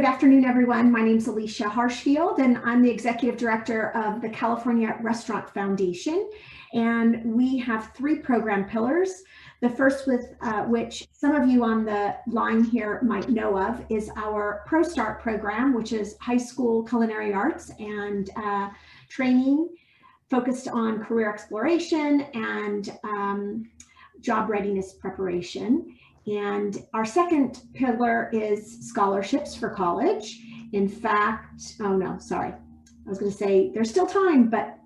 Good afternoon, everyone. My name is Alicia Harshfield, and I'm the Executive Director of the California Restaurant Foundation. And we have three program pillars. The first, with which some of you on the line here might know of, is our Pro Start program, which is high school culinary arts and training focused on career exploration and job readiness preparation. And our second pillar is scholarships for college. In fact, oh no, sorry. I was going to say there's still time, but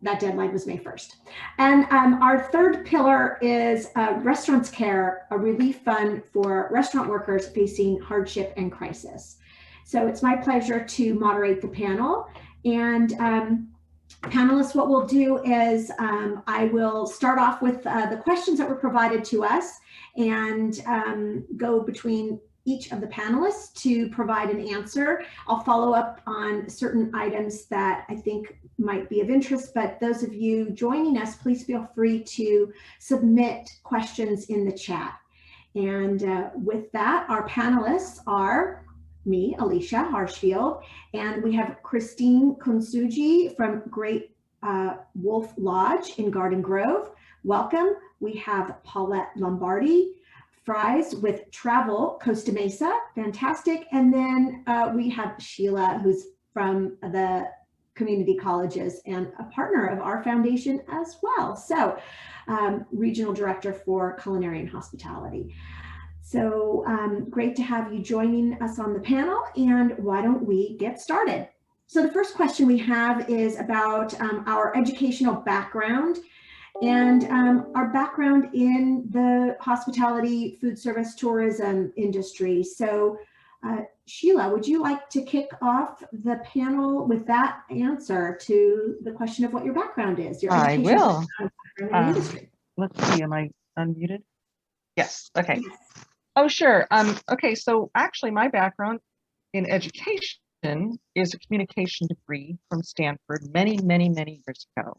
that deadline was May 1st. And our third pillar is Restaurants Care, a relief fund for restaurant workers facing hardship and crisis. So it's my pleasure to moderate the panel. And panelists, what we'll do is I will start off with the questions that were provided to us and go between each of the panelists to provide an answer. I'll follow up on certain items that I think might be of interest, but those of you joining us, please feel free to submit questions in the chat. And with that, our panelists are me, Alicia Harshfield, and we have Christine Kunsuji from Great Wolf Lodge in Garden Grove. Welcome. We have Paulette Lombardi, Fries with Travel Costa Mesa, fantastic. And then we have Sheila, who's from the community colleges and a partner of our foundation as well. So Regional Director for Culinary and Hospitality. So great to have you joining us on the panel, and why don't we get started? So the first question we have is about our educational background and our background in the hospitality, food service, tourism industry. So Sheila, would you like to kick off the panel with that answer to the question of what your background is? Your I will. Industry. Let's see, am I unmuted? Yes, okay. Yes. Oh, sure. Okay, so actually my background in education is a communication degree from Stanford many years ago.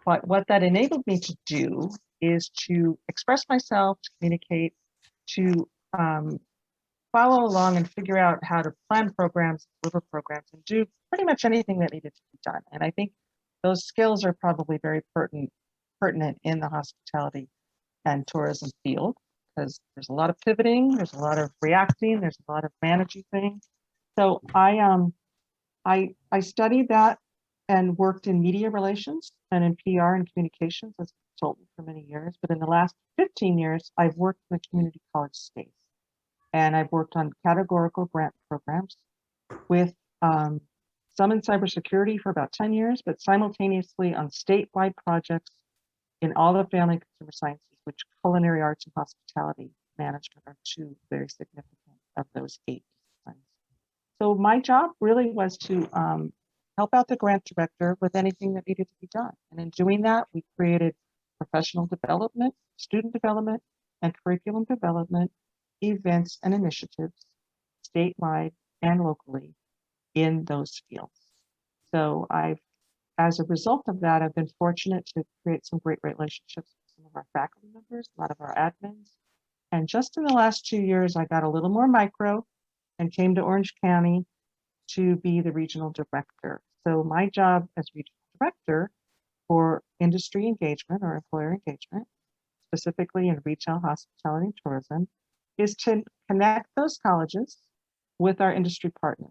But what that enabled me to do is to express myself, to communicate, to follow along and figure out how to plan programs, deliver programs, and do pretty much anything that needed to be done. And I think those skills are probably very pertinent in the hospitality and tourism field, because there's a lot of pivoting, there's a lot of reacting, there's a lot of managing things. So I studied that and worked in media relations and in PR and communications as a consultant for many years. But in the last 15 years, I've worked in the community college space. And I've worked on categorical grant programs with some in cybersecurity for about 10 years, but simultaneously on statewide projects in all of family and consumer sciences, which culinary arts and hospitality management are two very significant of those 8 disciplines. So my job really was to help out the grant director with anything that needed to be done. And in doing that, we created professional development, student development, and curriculum development events and initiatives statewide and locally in those fields. So as a result of that, I've been fortunate to create some great relationships with some of our faculty members, a lot of our admins. And just in the last 2 years, I got a little more micro and came to Orange County to be the regional director. So my job as regional director for industry engagement or employer engagement, specifically in retail, hospitality, and tourism, is to connect those colleges with our industry partners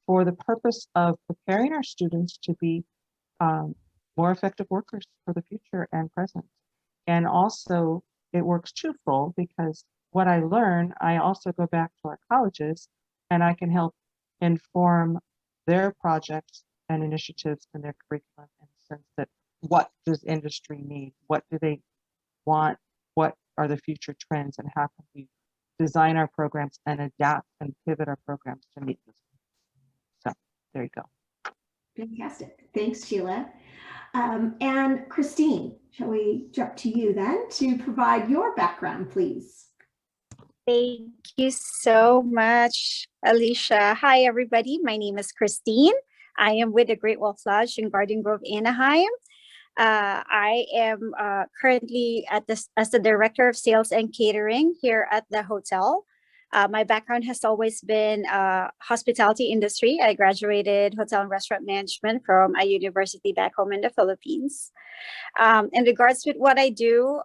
for the purpose of preparing our students to be more effective workers for the future and present. And also it works twofold, because what I learn, I also go back to our colleges and I can help inform their projects and initiatives and their curriculum in the sense that what does industry need? What do they want? What are the future trends, and how can we design our programs and adapt and pivot our programs to meet this? So there you go. Fantastic. Thanks, Sheila. And Christine, shall we jump to you then to provide your background, please? Thank you so much, Alicia. Hi, everybody. My name is Christine. I am with the Great Wolf Lodge in Garden Grove, Anaheim. I am currently as the Director of Sales and Catering here at the hotel. My background has always been hospitality industry. I graduated hotel and restaurant management from a university back home in the Philippines. In regards with what I do,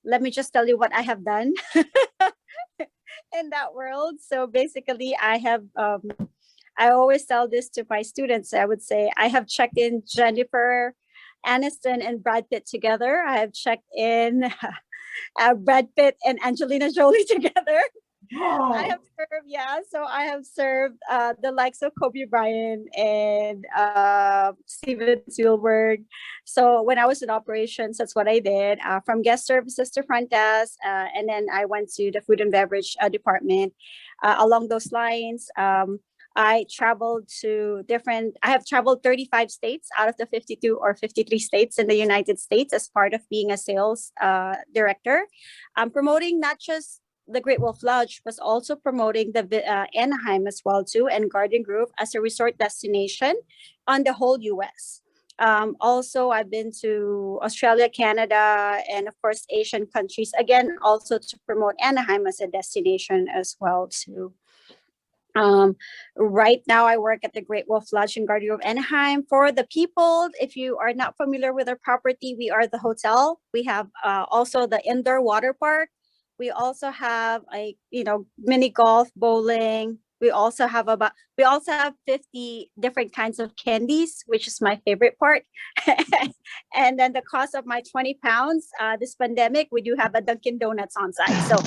let me just tell you what I have done in that world. So basically, I always tell this to my students. I would say I have checked in Jennifer Aniston and Brad Pitt together. I have checked in Brad Pitt and Angelina Jolie together. I have served, yeah. So I have served the likes of Kobe Bryant and Steven Spielberg. So when I was in operations, that's what I did. From guest services to front desk, and then I went to the food and beverage department. Along those lines, I have traveled 35 states out of the 52 or 53 states in the United States as part of being a sales director. I'm promoting not just the Great Wolf Lodge, was also promoting the Anaheim as well too, and Garden Grove as a resort destination on the whole US. Also, I've been to Australia, Canada, and of course, Asian countries, again, also to promote Anaheim as a destination as well too. Right now, I work at the Great Wolf Lodge in Garden Grove, Anaheim. For the people, if you are not familiar with our property, we are the hotel. We have also the indoor water park. We also have mini golf, bowling. We also have 50 different kinds of candies, which is my favorite part. And then the cost of my 20 pounds, this pandemic, we do have a Dunkin' Donuts on site.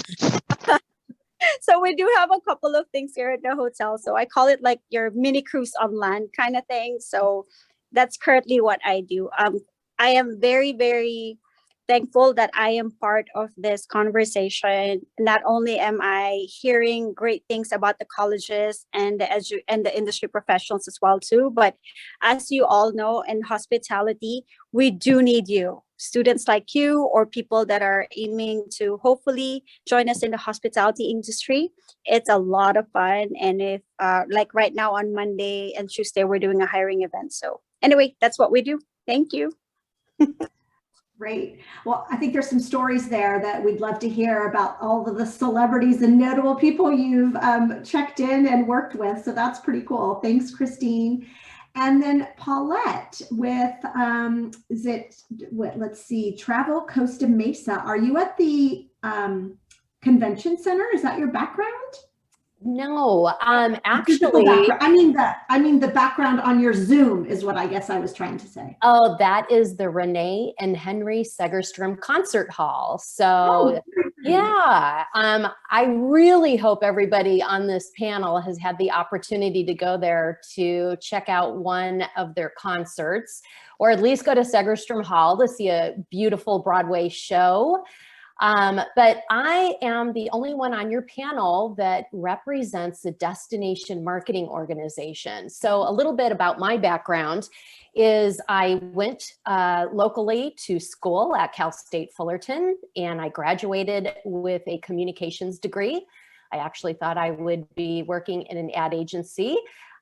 So we do have a couple of things here at the hotel. So I call it like your mini cruise on land kind of thing. So that's currently what I do. I am very, very thankful that I am part of this conversation. Not only am I hearing great things about the colleges and the industry professionals as well too, but as you all know, in hospitality, we do need you. Students like you or people that are aiming to hopefully join us in the hospitality industry. It's a lot of fun. And if like right now on Monday and Tuesday, we're doing a hiring event. So anyway, that's what we do. Thank you. Great. Well, I think there's some stories there that we'd love to hear about all of the celebrities and notable people you've checked in and worked with. So that's pretty cool. Thanks, Christine. And then Paulette with, let's see, Travel Costa Mesa. Are you at the convention center? Is that your background? No, actually, I mean the background on your Zoom is what I guess I was trying to say. Oh, that is the Renee and Henry Segerstrom Concert Hall. So yeah, I really hope everybody on this panel has had the opportunity to go there to check out one of their concerts, or at least go to Segerstrom Hall to see a beautiful Broadway show. But I am the only one on your panel that represents a destination marketing organization. So a little bit about my background is I went locally to school at Cal State Fullerton, and I graduated with a communications degree. I actually thought I would be working in an ad agency,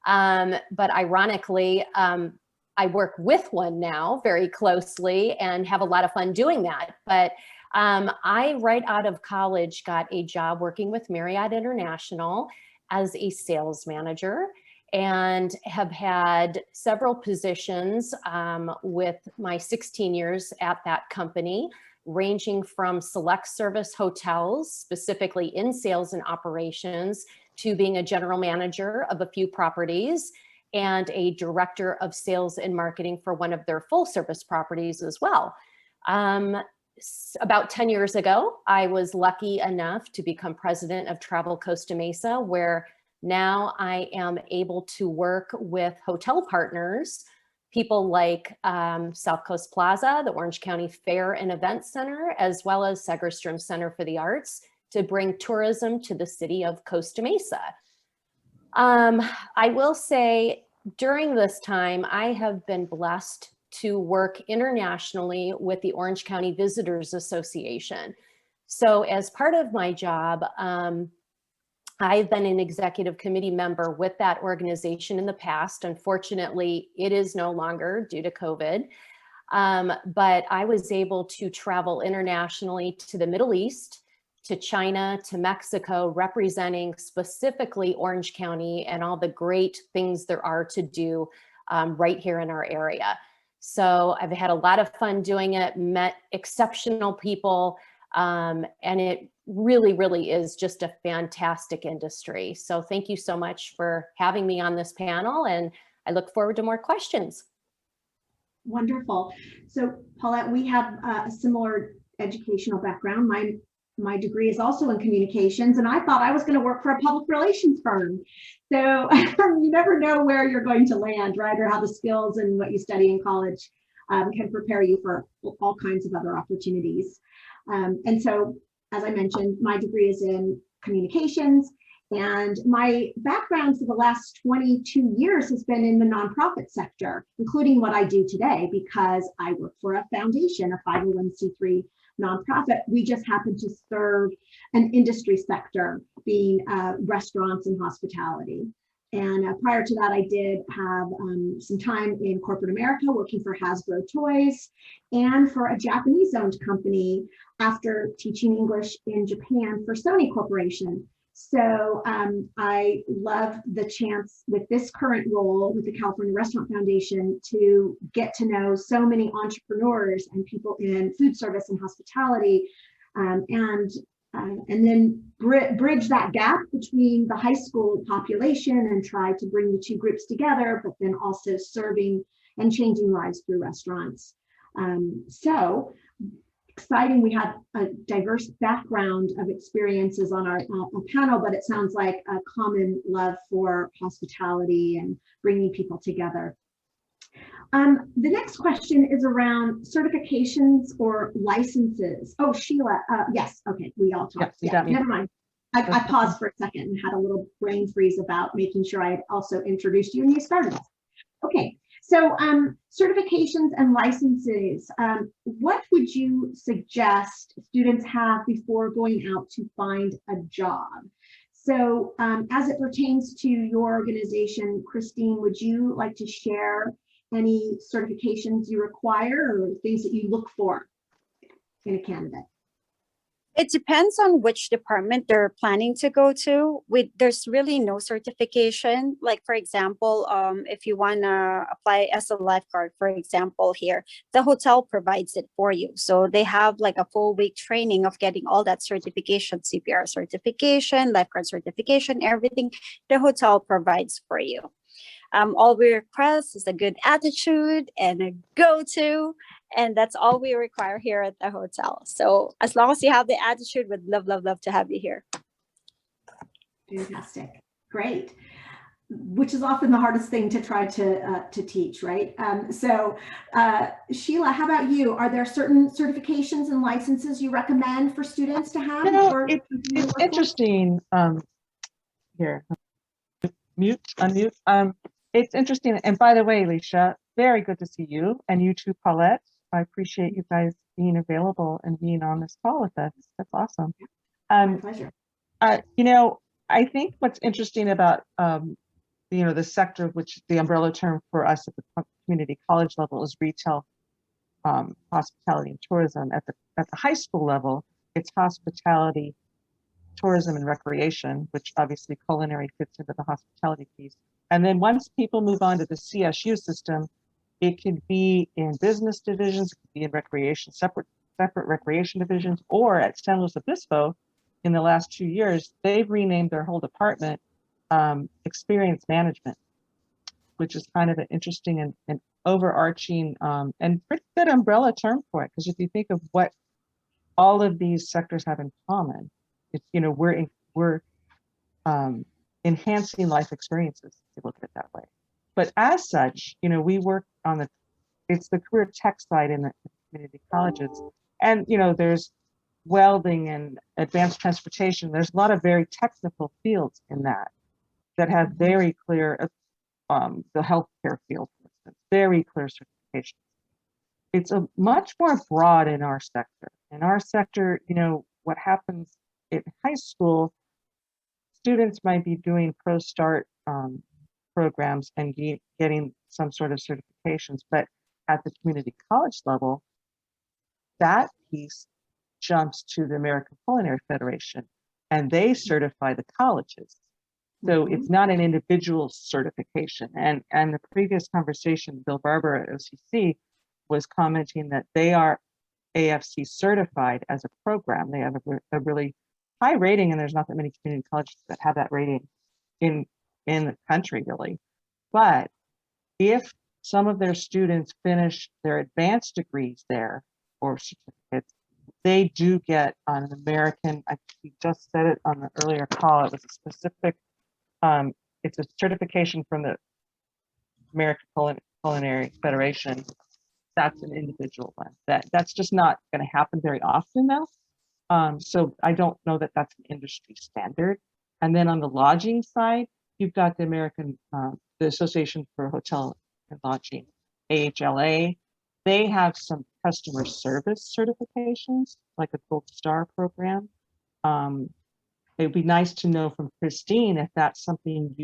but ironically, I work with one now very closely and have a lot of fun doing that. But I, right out of college, got a job working with Marriott International as a sales manager, and have had several positions with my 16 years at that company, ranging from select service hotels, specifically in sales and operations, to being a general manager of a few properties and a director of sales and marketing for one of their full service properties as well. About 10 years ago, I was lucky enough to become president of Travel Costa Mesa, where now I am able to work with hotel partners, people like South Coast Plaza, the Orange County Fair and Event Center, as well as Segerstrom Center for the Arts, to bring tourism to the city of Costa Mesa. I will say during this time, I have been blessed to work internationally with the Orange County Visitors Association. So as part of my job, I've been an executive committee member with that organization in the past. Unfortunately, it is no longer due to COVID, but I was able to travel internationally to the Middle East, to China to Mexico, representing specifically Orange County and all the great things there are to do right here in our area. So I've had a lot of fun doing it, met exceptional people, and it really, really is just a fantastic industry. So thank you so much for having me on this panel, and I look forward to more questions. Wonderful. So Paulette, we have a similar educational background. My degree is also in communications, and I thought I was going to work for a public relations firm. So you never know where you're going to land, right? Or how the skills and what you study in college can prepare you for all kinds of other opportunities. And so, as I mentioned, my degree is in communications, and my background for the last 22 years has been in the nonprofit sector, including what I do today, because I work for a foundation, a 501c3 nonprofit. We just happen to serve an industry sector, being restaurants and hospitality. And prior to that, I did have some time in corporate America working for Hasbro Toys and for a Japanese-owned company after teaching English in Japan for Sony Corporation. So I love the chance with this current role with the California Restaurant Foundation to get to know so many entrepreneurs and people in food service and hospitality, and then bridge that gap between the high school population and try to bring the two groups together, but then also serving and changing lives through restaurants. So exciting. We have a diverse background of experiences on our panel, but it sounds like a common love for hospitality and bringing people together. The next question is around certifications or licenses. Oh, Sheila, yes, okay, we all talked. Yep, yeah, never mind. I paused for a second and had a little brain freeze about making sure I had also introduced you and you started us. Okay, so certifications and licenses, what would you suggest students have before going out to find a job? So as it pertains to your organization, Christine, would you like to share any certifications you require or things that you look for in a candidate? It depends on which department they're planning to go to. There's really no certification. Like, for example, if you want to apply as a lifeguard, for example, here, the hotel provides it for you. So they have like a full week training of getting all that certification, CPR certification, lifeguard certification, everything the hotel provides for you. All we request is a good attitude and a go-to, and that's all we require here at the hotel. So as long as you have the attitude, we'd love, love, love to have you here. Fantastic, great. Which is often the hardest thing to try to teach, right? Sheila, how about you? Are there certain certifications and licenses you recommend for students to have? It's interesting. Here, unmute. It's interesting. And by the way, Alicia, very good to see you, and you too, Paulette. I appreciate you guys being available and being on this call with us. That's awesome. My pleasure. I think what's interesting about the sector, which the umbrella term for us at the community college level is retail, hospitality and tourism. At the high school level, it's hospitality, tourism and recreation, which obviously culinary fits into the hospitality piece. And then once people move on to the CSU system, it could be in business divisions, it could be in recreation, separate recreation divisions, or at San Luis Obispo, in the last 2 years, they've renamed their whole department experience management, which is kind of an interesting and overarching and pretty good umbrella term for it. Because if you think of what all of these sectors have in common, it's, we're enhancing life experiences, if you look at it that way. But as such, we work on it's the career tech side in the community colleges. And, there's welding and advanced transportation. There's a lot of very technical fields in that have very clear, the healthcare field, for instance, very clear certifications. It's a much more broad in our sector. In our sector, what happens in high school, students might be doing pro-start programs and getting some sort of certifications, but at the community college level, that piece jumps to the American Culinary Federation, and they certify the colleges. So it's not an individual certification. And the previous conversation, Bill Barber at OCC was commenting that they are AFC certified as a program. They have a really high rating, and there's not that many community colleges that have that rating in the country, really. But if some of their students finish their advanced degrees there or certificates, they do get on an American, we just said it on the earlier call, it was a specific, it's a certification from the American Culinary Federation. That's an individual one. That's just not going to happen very often now. So I don't know that that's an industry standard. And then on the lodging side, you've got the American, the Association for Hotel and Lodging, AHLA. They have some customer service certifications, like a Gold Star program. It would be nice to know from Christine if that's something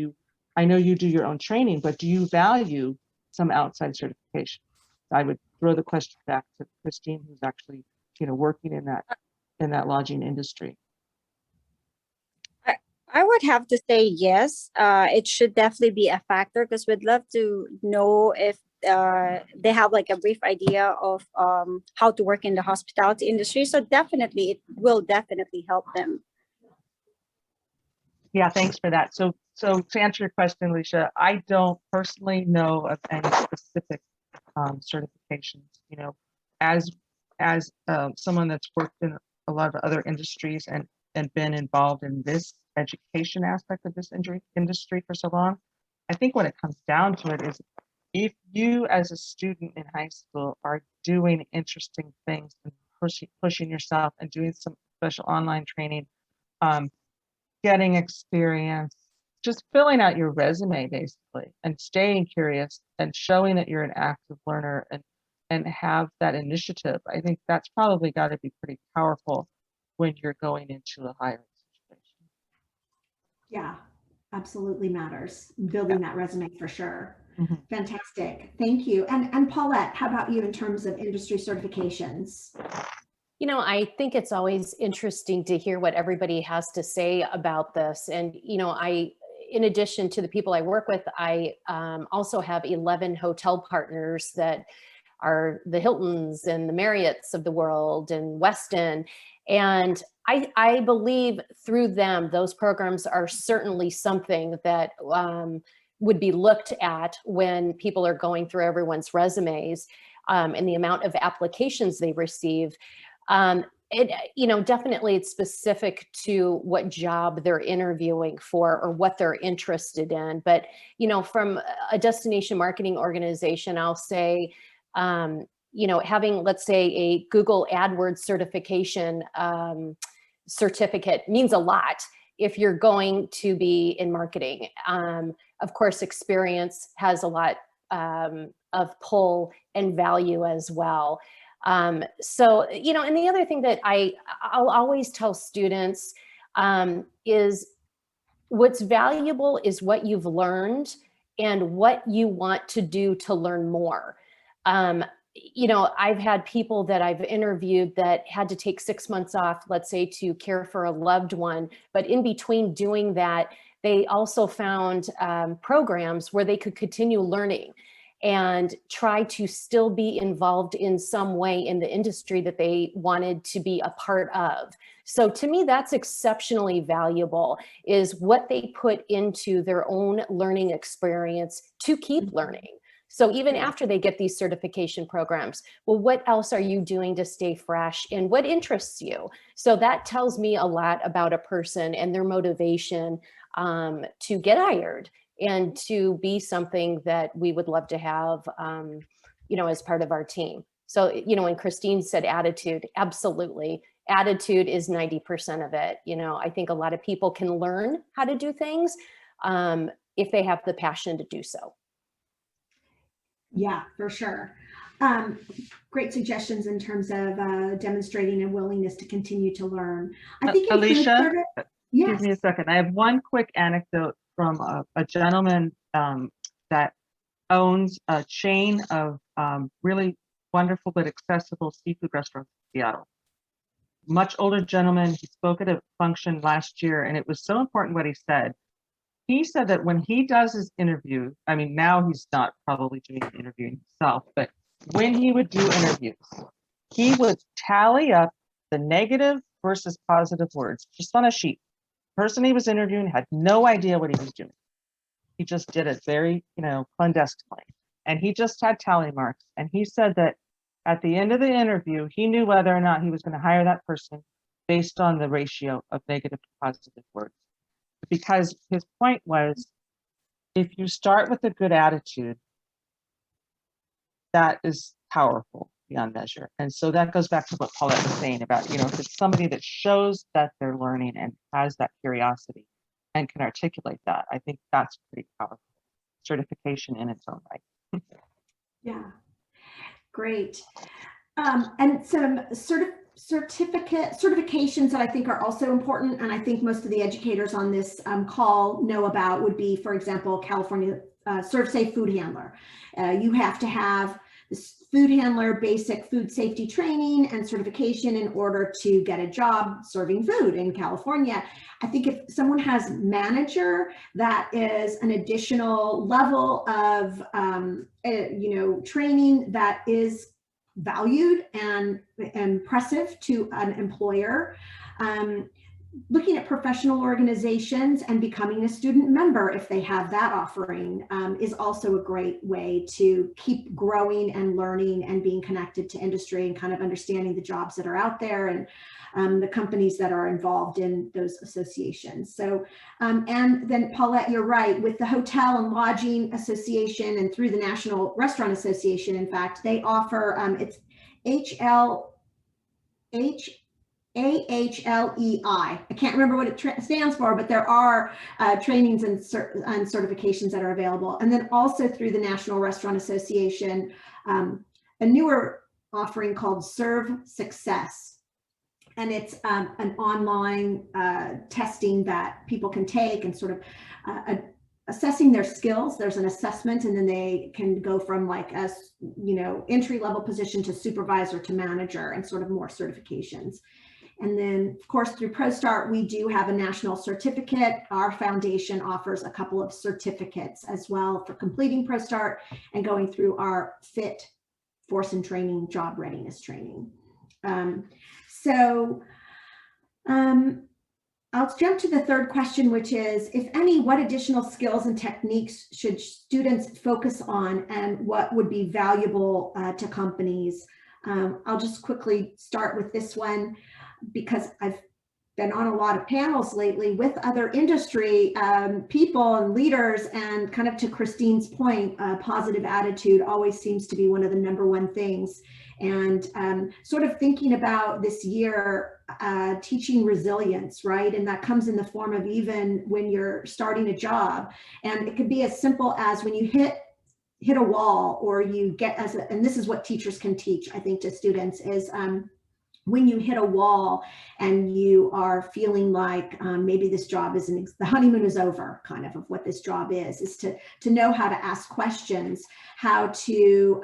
I know you do your own training, but do you value some outside certification? I would throw the question back to Christine, who's actually, working in that lodging industry. I would have to say yes. It should definitely be a factor, because we'd love to know if they have like a brief idea of how to work in the hospitality industry. So definitely, it will definitely help them. Yeah, thanks for that. So to answer your question, Alicia, I don't personally know of any specific certifications. As someone that's worked in a lot of other industries and been involved in this education aspect of this industry for so long, I think what it comes down to it is, if you as a student in high school are doing interesting things and pushing yourself and doing some special online training, getting experience, just filling out your resume basically, and staying curious and showing that you're an active learner and have that initiative, I think that's probably got to be pretty powerful when you're going into a hiring situation. Yeah, absolutely matters. Building that resume for sure. Mm-hmm. Fantastic. Thank you. And Paulette, how about you in terms of industry certifications? I think it's always interesting to hear what everybody has to say about this. And, in addition to the people I work with, I also have 11 hotel partners that are the Hiltons and the Marriotts of the world and Westin. And I believe through them, those programs are certainly something that would be looked at when people are going through everyone's resumes, and the amount of applications they receive. Definitely it's specific to what job they're interviewing for or what they're interested in. But, from a destination marketing organization, I'll say, having, let's say, a Google AdWords certification certificate means a lot if you're going to be in marketing. Of course, experience has a lot of pull and value as well. And the other thing that I'll always tell students is what's valuable is what you've learned and what you want to do to learn more. I've had people that I've interviewed that had to take 6 months off, let's say, to care for a loved one. But in between doing that, they also found programs where they could continue learning and try to still be involved in some way in the industry that they wanted to be a part of. So to me, that's exceptionally valuable, is what they put into their own learning experience to keep learning. So even after they get these certification programs, well, what else are you doing to stay fresh and what interests you? So that tells me a lot about a person and their motivation to get hired and to be something that we would love to have, as part of our team. So, when Christine said attitude, absolutely. Attitude is 90% of it. I think a lot of people can learn how to do things if they have the passion to do so. Yeah, for sure. Great suggestions in terms of demonstrating a willingness to continue to learn. I think Alicia, yes. Excuse me a second. I have one quick anecdote from a gentleman that owns a chain of really wonderful but accessible seafood restaurants in Seattle. much older gentleman. He spoke at a function last year, and it was so important what he said. He said that when he does his interview, I mean, now he's not probably doing the interviewing himself, but when he would do interviews, he would tally up the negative versus positive words just on a sheet. The person he was interviewing had no idea what he was doing. He just did it very, clandestinely. And he just had tally marks. And he said that at the end of the interview, he knew whether or not he was going to hire that person based on the ratio of negative to positive words. Because his point was, if you start with a good attitude, that is powerful beyond measure. And so that goes back to what Paulette was saying about, if it's somebody that shows that they're learning and has that curiosity and can articulate that, I think that's pretty powerful. Certification in its own right. Yeah, great. And some certifications that I think are also important, and I think most of the educators on this call know about, would be, for example, California ServSafe food handler. You have to have this food handler basic food safety training and certification in order to get a job serving food in California. I think if someone has manager, that is an additional level of training that is valued and impressive to an employer. Looking at professional organizations and becoming a student member, if they have that offering, is also a great way to keep growing and learning and being connected to industry and kind of understanding the jobs that are out there and the companies that are involved in those associations. So, and then Paulette, you're right, with the Hotel and Lodging Association and through the National Restaurant Association, in fact, they offer, it's AHLEI. I can't remember what it stands for, but there are trainings and certifications that are available. And then also through the National Restaurant Association, a newer offering called Serve Success. And it's an online testing that people can take and sort of assessing their skills. There's an assessment, and then they can go from like a entry-level position to supervisor to manager and sort of more certifications. And then, of course, through ProStart, we do have a national certificate. Our foundation offers a couple of certificates as well for completing ProStart and going through our FIT force and training, job readiness training. I'll jump to the third question, which is, if any, what additional skills and techniques should students focus on, and what would be valuable to companies? I'll just quickly start with this one, because I've been on a lot of panels lately with other industry people and leaders, and kind of to Christine's point, positive attitude always seems to be one of the #1 things. And sort of thinking about this year, teaching resilience, right? And that comes in the form of even when you're starting a job. And it could be as simple as when you hit a wall, or you get and this is what teachers can teach, I think, to students, is when you hit a wall and you are feeling like maybe this job isn't, the honeymoon is over, kind of what this job is to know how to ask questions, how to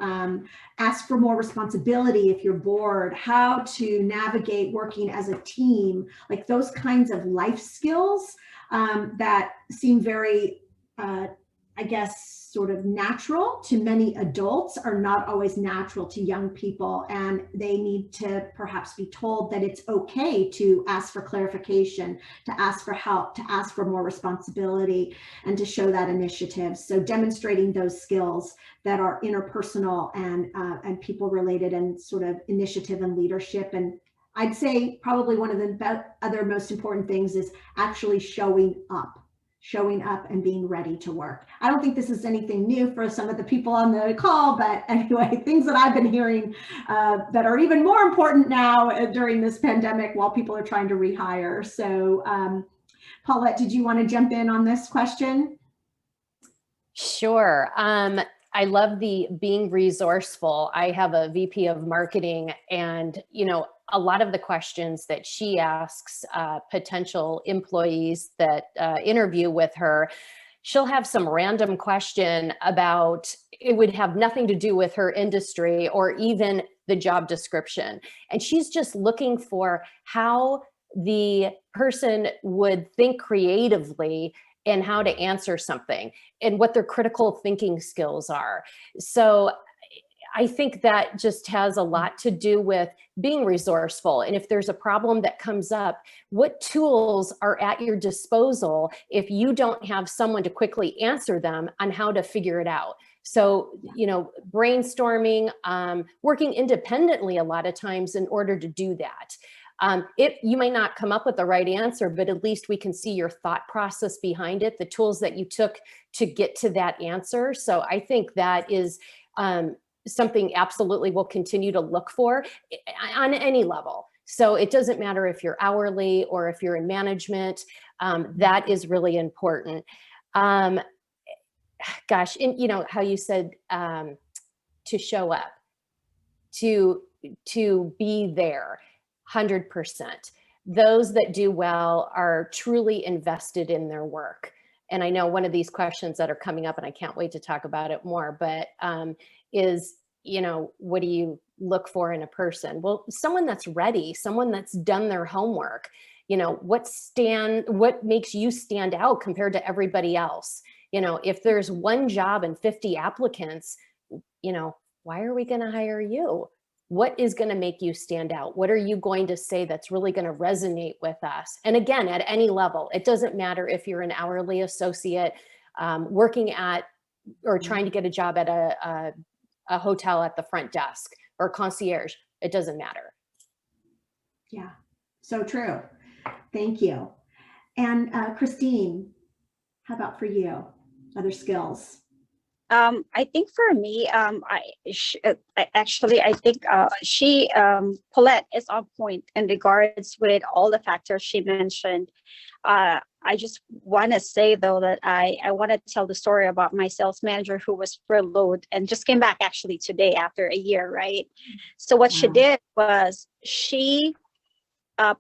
ask for more responsibility if you're bored, how to navigate working as a team, like those kinds of life skills that seem very, I guess, sort of natural to many adults, are not always natural to young people. And they need to perhaps be told that it's okay to ask for clarification, to ask for help, to ask for more responsibility, and to show that initiative. So demonstrating those skills that are interpersonal and people related, and sort of initiative and leadership. And I'd say probably one of the other most important things is actually showing up and being ready to work. I don't think this is anything new for some of the people on the call, but anyway, things that I've been hearing that are even more important now during this pandemic while people are trying to rehire. So Paulette, did you want to jump in on this question? Sure. I love the being resourceful. I have a VP of marketing, and a lot of the questions that she asks potential employees that interview with her, she'll have some random question about, it would have nothing to do with her industry or even the job description. And she's just looking for how the person would think creatively and how to answer something and what their critical thinking skills are. So I think that just has a lot to do with being resourceful. And if there's a problem that comes up, what tools are at your disposal if you don't have someone to quickly answer them on how to figure it out? So, you know, brainstorming, working independently a lot of times in order to do that. You may not come up with the right answer, but at least we can see your thought process behind it, the tools that you took to get to that answer. So I think that is something absolutely we'll continue to look for on any level. So it doesn't matter if you're hourly or if you're in management, that is really important. Gosh, and you know how you said to show up, to be there, 100%. Those that do well are truly invested in their work. And I know one of these questions that are coming up, and I can't wait to talk about it more, but is, you know, what do you look for in a person? Well, someone that's ready, someone that's done their homework. You know, what makes you stand out compared to everybody else? You know, if there's one job and 50 applicants, you know, why are we going to hire you? What is going to make you stand out? What are you going to say that's really going to resonate with us? And again, at any level, it doesn't matter if you're an hourly associate working at or trying to get a job at a hotel at the front desk or concierge. It doesn't matter. Yeah, so true. Thank you. And Christine, how about for you? Other skills? I think for me, I think Paulette is on point in regards with all the factors she mentioned. I just want to say though that I want to tell the story about my sales manager who was furloughed and just came back actually today after a year, right? So what she did was she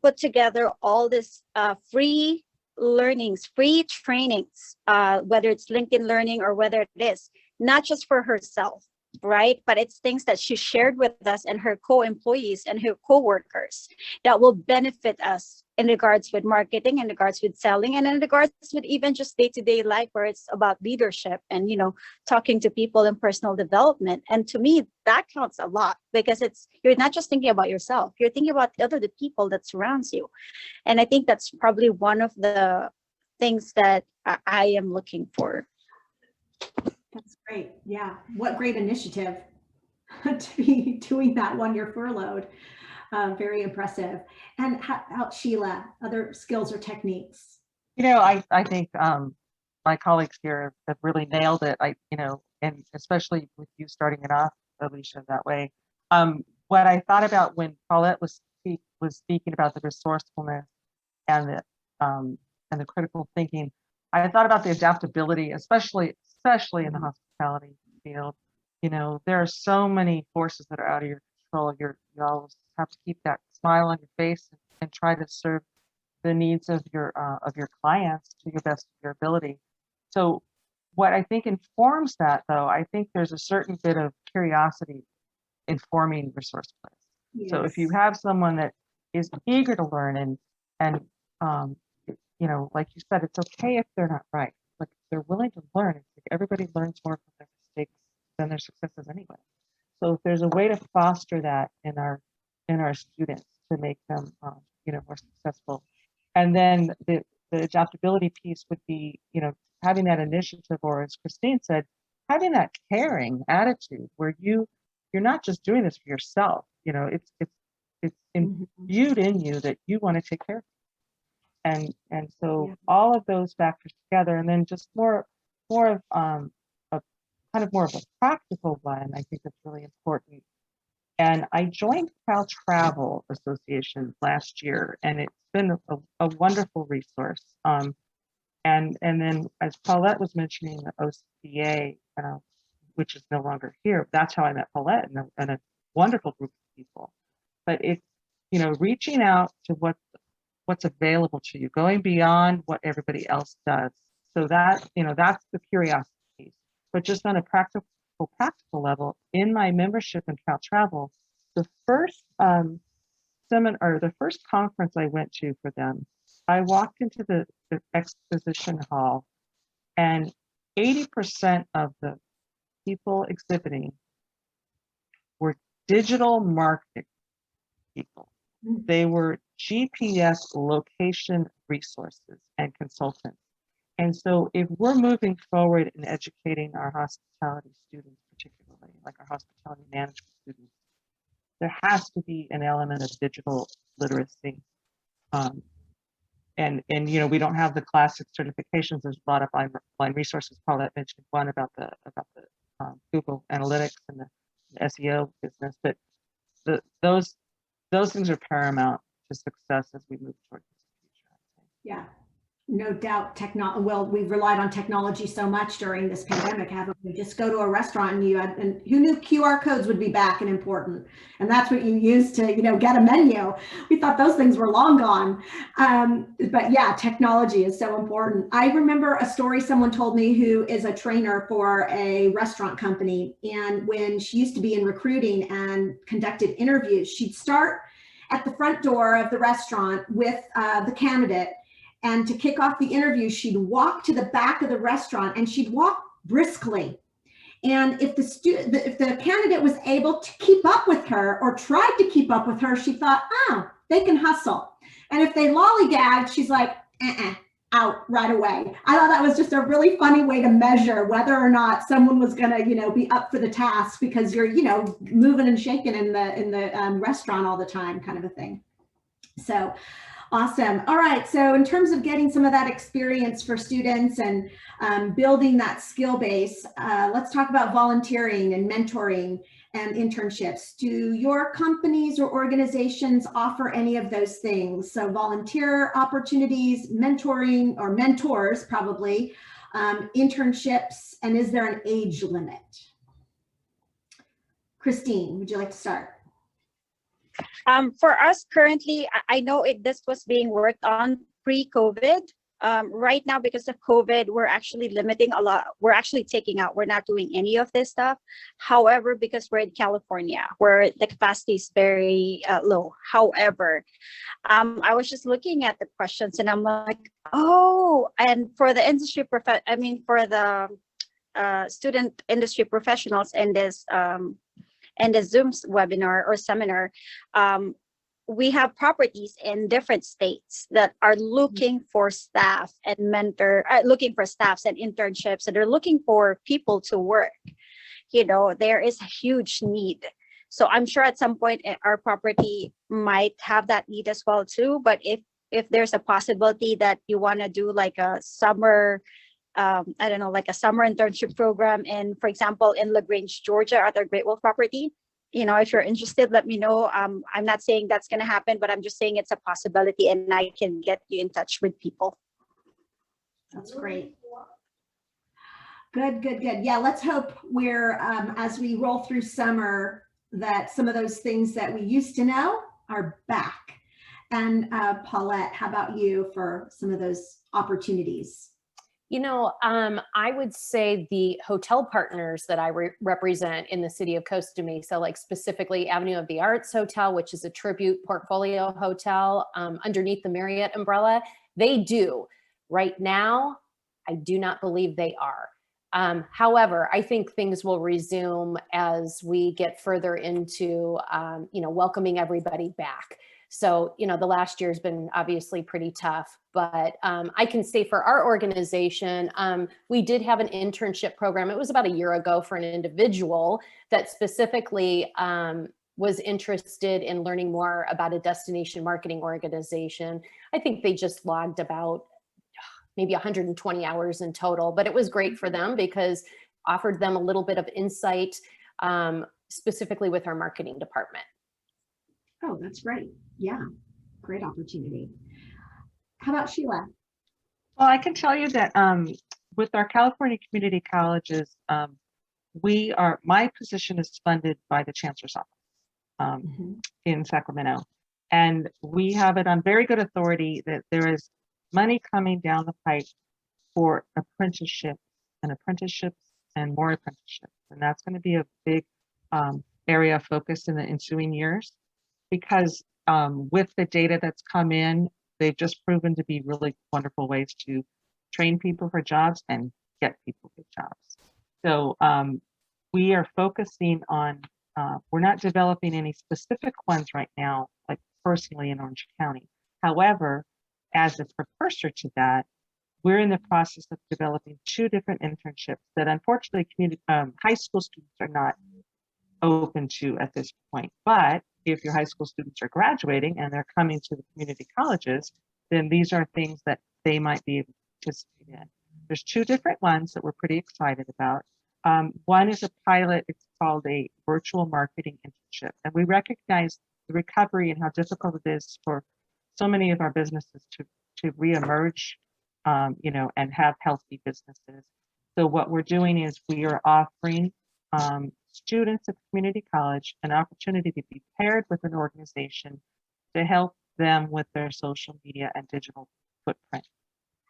put together all this free learnings, free trainings, whether it's LinkedIn Learning or whether it is, not just for herself, right? But it's things that she shared with us and her co-employees and her co-workers that will benefit us in regards with marketing, in regards with selling, and in regards with even just day-to-day life where it's about leadership and, you know, talking to people and personal development. And to me, that counts a lot because you're not just thinking about yourself, you're thinking about the people that surrounds you. And I think that's probably one of the things that I am looking for. That's great. Yeah. What great initiative to be doing that when you're furloughed. Very impressive. And how Sheila, other skills or techniques? You know, I think my colleagues here have really nailed it. And especially with you starting it off, Alicia, that way. What I thought about when Paulette was speaking about the resourcefulness and the critical thinking, I thought about the adaptability, especially in the hospitality field. You know, there are so many forces that are out of your control. You always have to keep that smile on your face and try to serve the needs of your clients to your best of your ability. So what I think informs that, though, I think there's a certain bit of curiosity informing resourcefulness. Yes. So if you have someone that is eager to learn and you know, like you said, it's okay if they're not right. Like they're willing to learn. It's like everybody learns more from their mistakes than their successes anyway. So if there's a way to foster that in our students to make them you know, more successful, and then the adaptability piece would be, you know, having that initiative, or as Christine said, having that caring attitude where you're not just doing this for yourself. You know, it's imbued in you that you want to take care of it. And so all of those factors together, and then just more of a kind of more of a practical one, I think that's really important. And I joined Cal Travel Association last year, and it's been a wonderful resource. And then, as Paulette was mentioning, the OCA, which is no longer here, that's how I met Paulette and a wonderful group of people. But it's, you know, reaching out to what's available to you, going beyond what everybody else does. So that, you know, that's the curiosity piece. But just on a practical level, in my membership in Cal Travel, the first seminar, or the first conference I went to for them, I walked into the exposition hall, and 80% of the people exhibiting were digital marketing people. They were GPS location resources and consultants. And so if we're moving forward in educating our hospitality students, particularly like our hospitality management students, there has to be an element of digital literacy. And you know, we don't have the classic certifications. There's a lot of online resources. Paulette mentioned one about the Google Analytics and the SEO business, but those things are paramount to success as we move towards the future. Yeah, no doubt. Well, we've relied on technology so much during this pandemic, haven't we? Just go to a restaurant and who knew QR codes would be back and important? And that's what you use to, you know, get a menu. We thought those things were long gone. But yeah, technology is so important. I remember a story someone told me who is a trainer for a restaurant company. And when she used to be in recruiting and conducted interviews, she'd start at the front door of the restaurant with the candidate. And to kick off the interview, she'd walk to the back of the restaurant and she'd walk briskly. And if the candidate was able to keep up with her or tried to keep up with her, she thought, oh, they can hustle. And if they lollygagged, she's like, out right away. I thought that was just a really funny way to measure whether or not someone was going to, you know, be up for the task, because you're, you know, moving and shaking in the restaurant all the time, kind of a thing. So awesome. All right. So in terms of getting some of that experience for students and building that skill base, let's talk about volunteering and mentoring and internships. Do your companies or organizations offer any of those things? So volunteer opportunities, mentoring, or mentors probably, internships, and is there an age limit? Christine, would you like to start? For us currently, I know this was being worked on pre-COVID. Right now, because of COVID, we're actually limiting a lot. We're actually taking out, we're not doing any of this stuff. However, because we're in California, where the capacity is very low. However, I was just looking at the questions and I'm like, oh, and for the industry, for the student industry professionals in this Zoom webinar or seminar, we have properties in different states that are looking for staff and looking for staffs and internships, and they're looking for people to work. You know, there is a huge need. So I'm sure at some point our property might have that need as well too. But if there's a possibility that you want to do like a summer, I don't know, like a summer internship program in, for example, in LaGrange, Georgia, at our Great Wolf property, you know, if you're interested, let me know. I'm not saying that's going to happen, but I'm just saying it's a possibility and I can get you in touch with people. That's great. Good, good, good. Yeah, let's hope we're, as we roll through summer, that some of those things that we used to know are back. And Paulette, how about you for some of those opportunities? You know, I would say the hotel partners that I represent in the city of Costa Mesa, like specifically Avenue of the Arts Hotel, which is a tribute portfolio hotel underneath the Marriott umbrella, they do. Right now, I do not believe they are. However, I think things will resume as we get further into, you know, welcoming everybody back. So, you know, the last year has been obviously pretty tough, but I can say for our organization, we did have an internship program. It was about a year ago for an individual that specifically was interested in learning more about a destination marketing organization. I think they just logged about maybe 120 hours in total, but it was great for them because offered them a little bit of insight, specifically with our marketing department. Oh, that's great. Yeah, great opportunity. How about Sheila? Well, I can tell you that with our California community colleges, my position is funded by the Chancellor's Office in Sacramento. And we have it on very good authority that there is money coming down the pipe for apprenticeships and more apprenticeships. And that's going to be a big area of focus in the ensuing years, because with the data that's come in, they've just proven to be really wonderful ways to train people for jobs and get people good jobs. So we are focusing on, we're not developing any specific ones right now, like personally in Orange County. However, as a precursor to that, we're in the process of developing 2 different internships that unfortunately high school students are not open to at this point. But if your high school students are graduating and they're coming to the community colleges, then these are things that they might be able to participate in. There's 2 different ones that we're pretty excited about. One is a pilot. It's called a virtual marketing internship. And we recognize the recovery and how difficult it is for so many of our businesses to reemerge, you know, and have healthy businesses. So what we're doing is we are offering students at community college an opportunity to be paired with an organization to help them with their social media and digital footprint.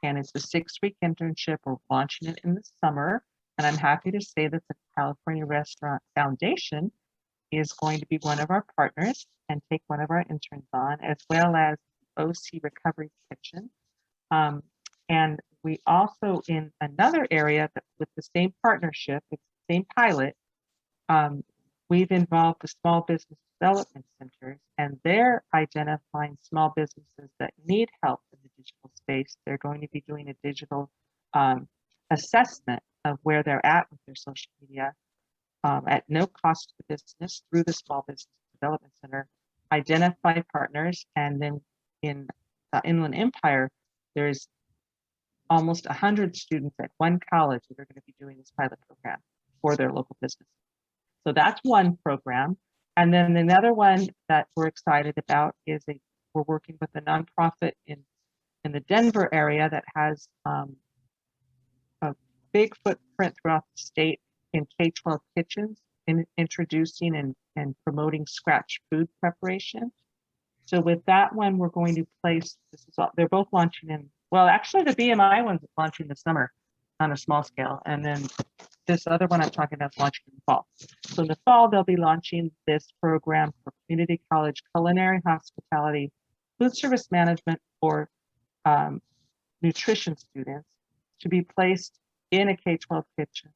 And it's a 6-week internship. We're launching it in the summer. And I'm happy to say that the California Restaurant Foundation is going to be one of our partners and take one of our interns on, as well as OC Recovery Kitchen. And we also, in another area with the same partnership, it's the same pilot, we've involved the small business development centers, and they're identifying small businesses that need help in the digital space. They're going to be doing a digital assessment of where they're at with their social media at no cost to the business through the Small Business Development Center, identify partners, and then in the Inland Empire, there's almost 100 students at one college that are going to be doing this pilot program for their local business. So that's one program. And then another one that we're excited about is we're working with a nonprofit in the Denver area that has a big footprint throughout the state in K-12 kitchens, in introducing and promoting scratch food preparation. So with that one, we're going to place, they're both launching in, well, actually the BMI one's launching this summer on a small scale. And then this other one I'm talking about is launching in the fall. So in the fall, they'll be launching this program for community college culinary, hospitality, food service management for nutrition students to be placed in a K-12 kitchen,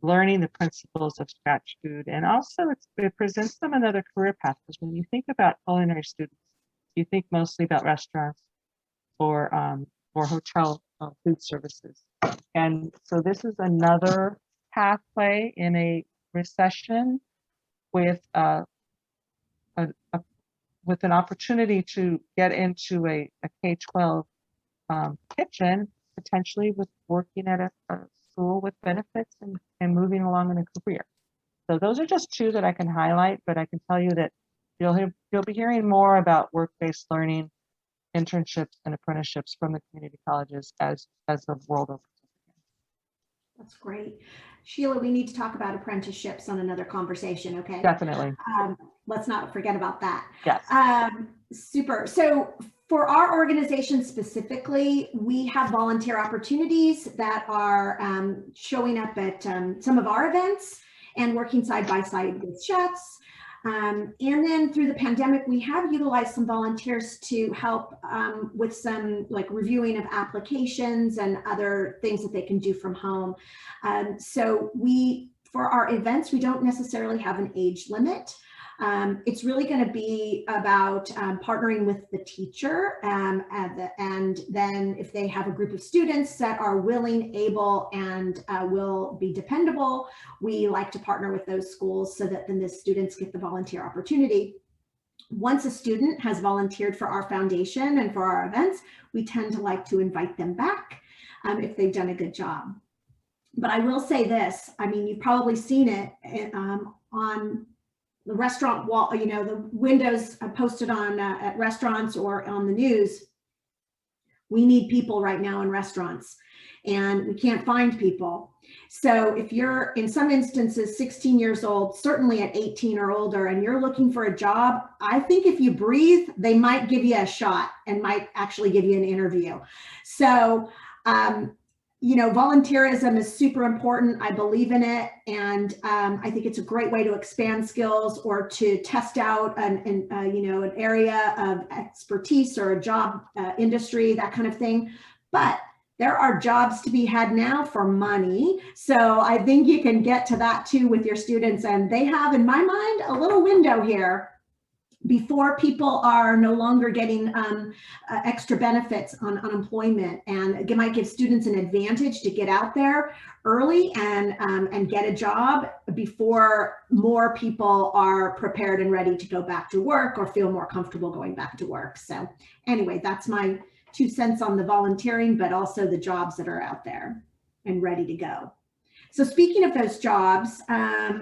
learning the principles of scratch food. And also it presents them another career path, because when you think about culinary students, you think mostly about restaurants or hotel food services. And so this is another pathway in a recession with with an opportunity to get into a K-12 kitchen, potentially with working at a school with benefits and moving along in a career. So those are just 2 that I can highlight, but I can tell you that you'll be hearing more about work-based learning, internships, and apprenticeships from the community colleges as the world opens up again. That's great. Sheila, we need to talk about apprenticeships on another conversation, okay? Definitely. Let's not forget about that. Yes. Super. So for our organization specifically, we have volunteer opportunities that are showing up at some of our events and working side by side with chefs. And then through the pandemic, we have utilized some volunteers to help with some like reviewing of applications and other things that they can do from home. So for our events, we don't necessarily have an age limit. It's really going to be about partnering with the teacher, and then if they have a group of students that are willing, able, and will be dependable, we like to partner with those schools so that then the students get the volunteer opportunity. Once a student has volunteered for our foundation and for our events, we tend to like to invite them back if they've done a good job. But I will say this, I mean, you've probably seen it on the restaurant wall, you know, the windows posted on at restaurants or on the news. We need people right now in restaurants and we can't find people. So if you're in some instances 16 years old, certainly at 18 or older, and you're looking for a job, I think if you breathe, they might give you a shot and might actually give you an interview. So you know, volunteerism is super important. I believe in it. And I think it's a great way to expand skills or to test out you know, an area of expertise or a job industry, that kind of thing. But there are jobs to be had now for money. So I think you can get to that too with your students. And they have, in my mind, a little window here before people are no longer getting extra benefits on unemployment, and it might give students an advantage to get out there early and get a job before more people are prepared and ready to go back to work or feel more comfortable going back to work. So anyway, that's my 2 cents on the volunteering, but also the jobs that are out there and ready to go. So speaking of those jobs,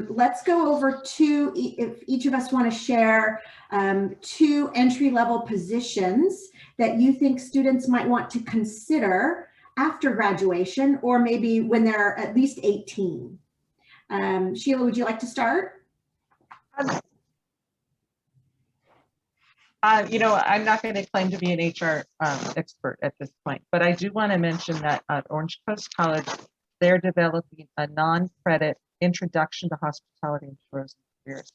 let's go over to, if each of us want to share 2 entry-level positions that you think students might want to consider after graduation, or maybe when they're at least 18. Sheila, would you like to start? You know, I'm not going to claim to be an HR expert at this point, but I do want to mention that at Orange Coast College, they're developing a non-credit introduction to hospitality and tourism careers,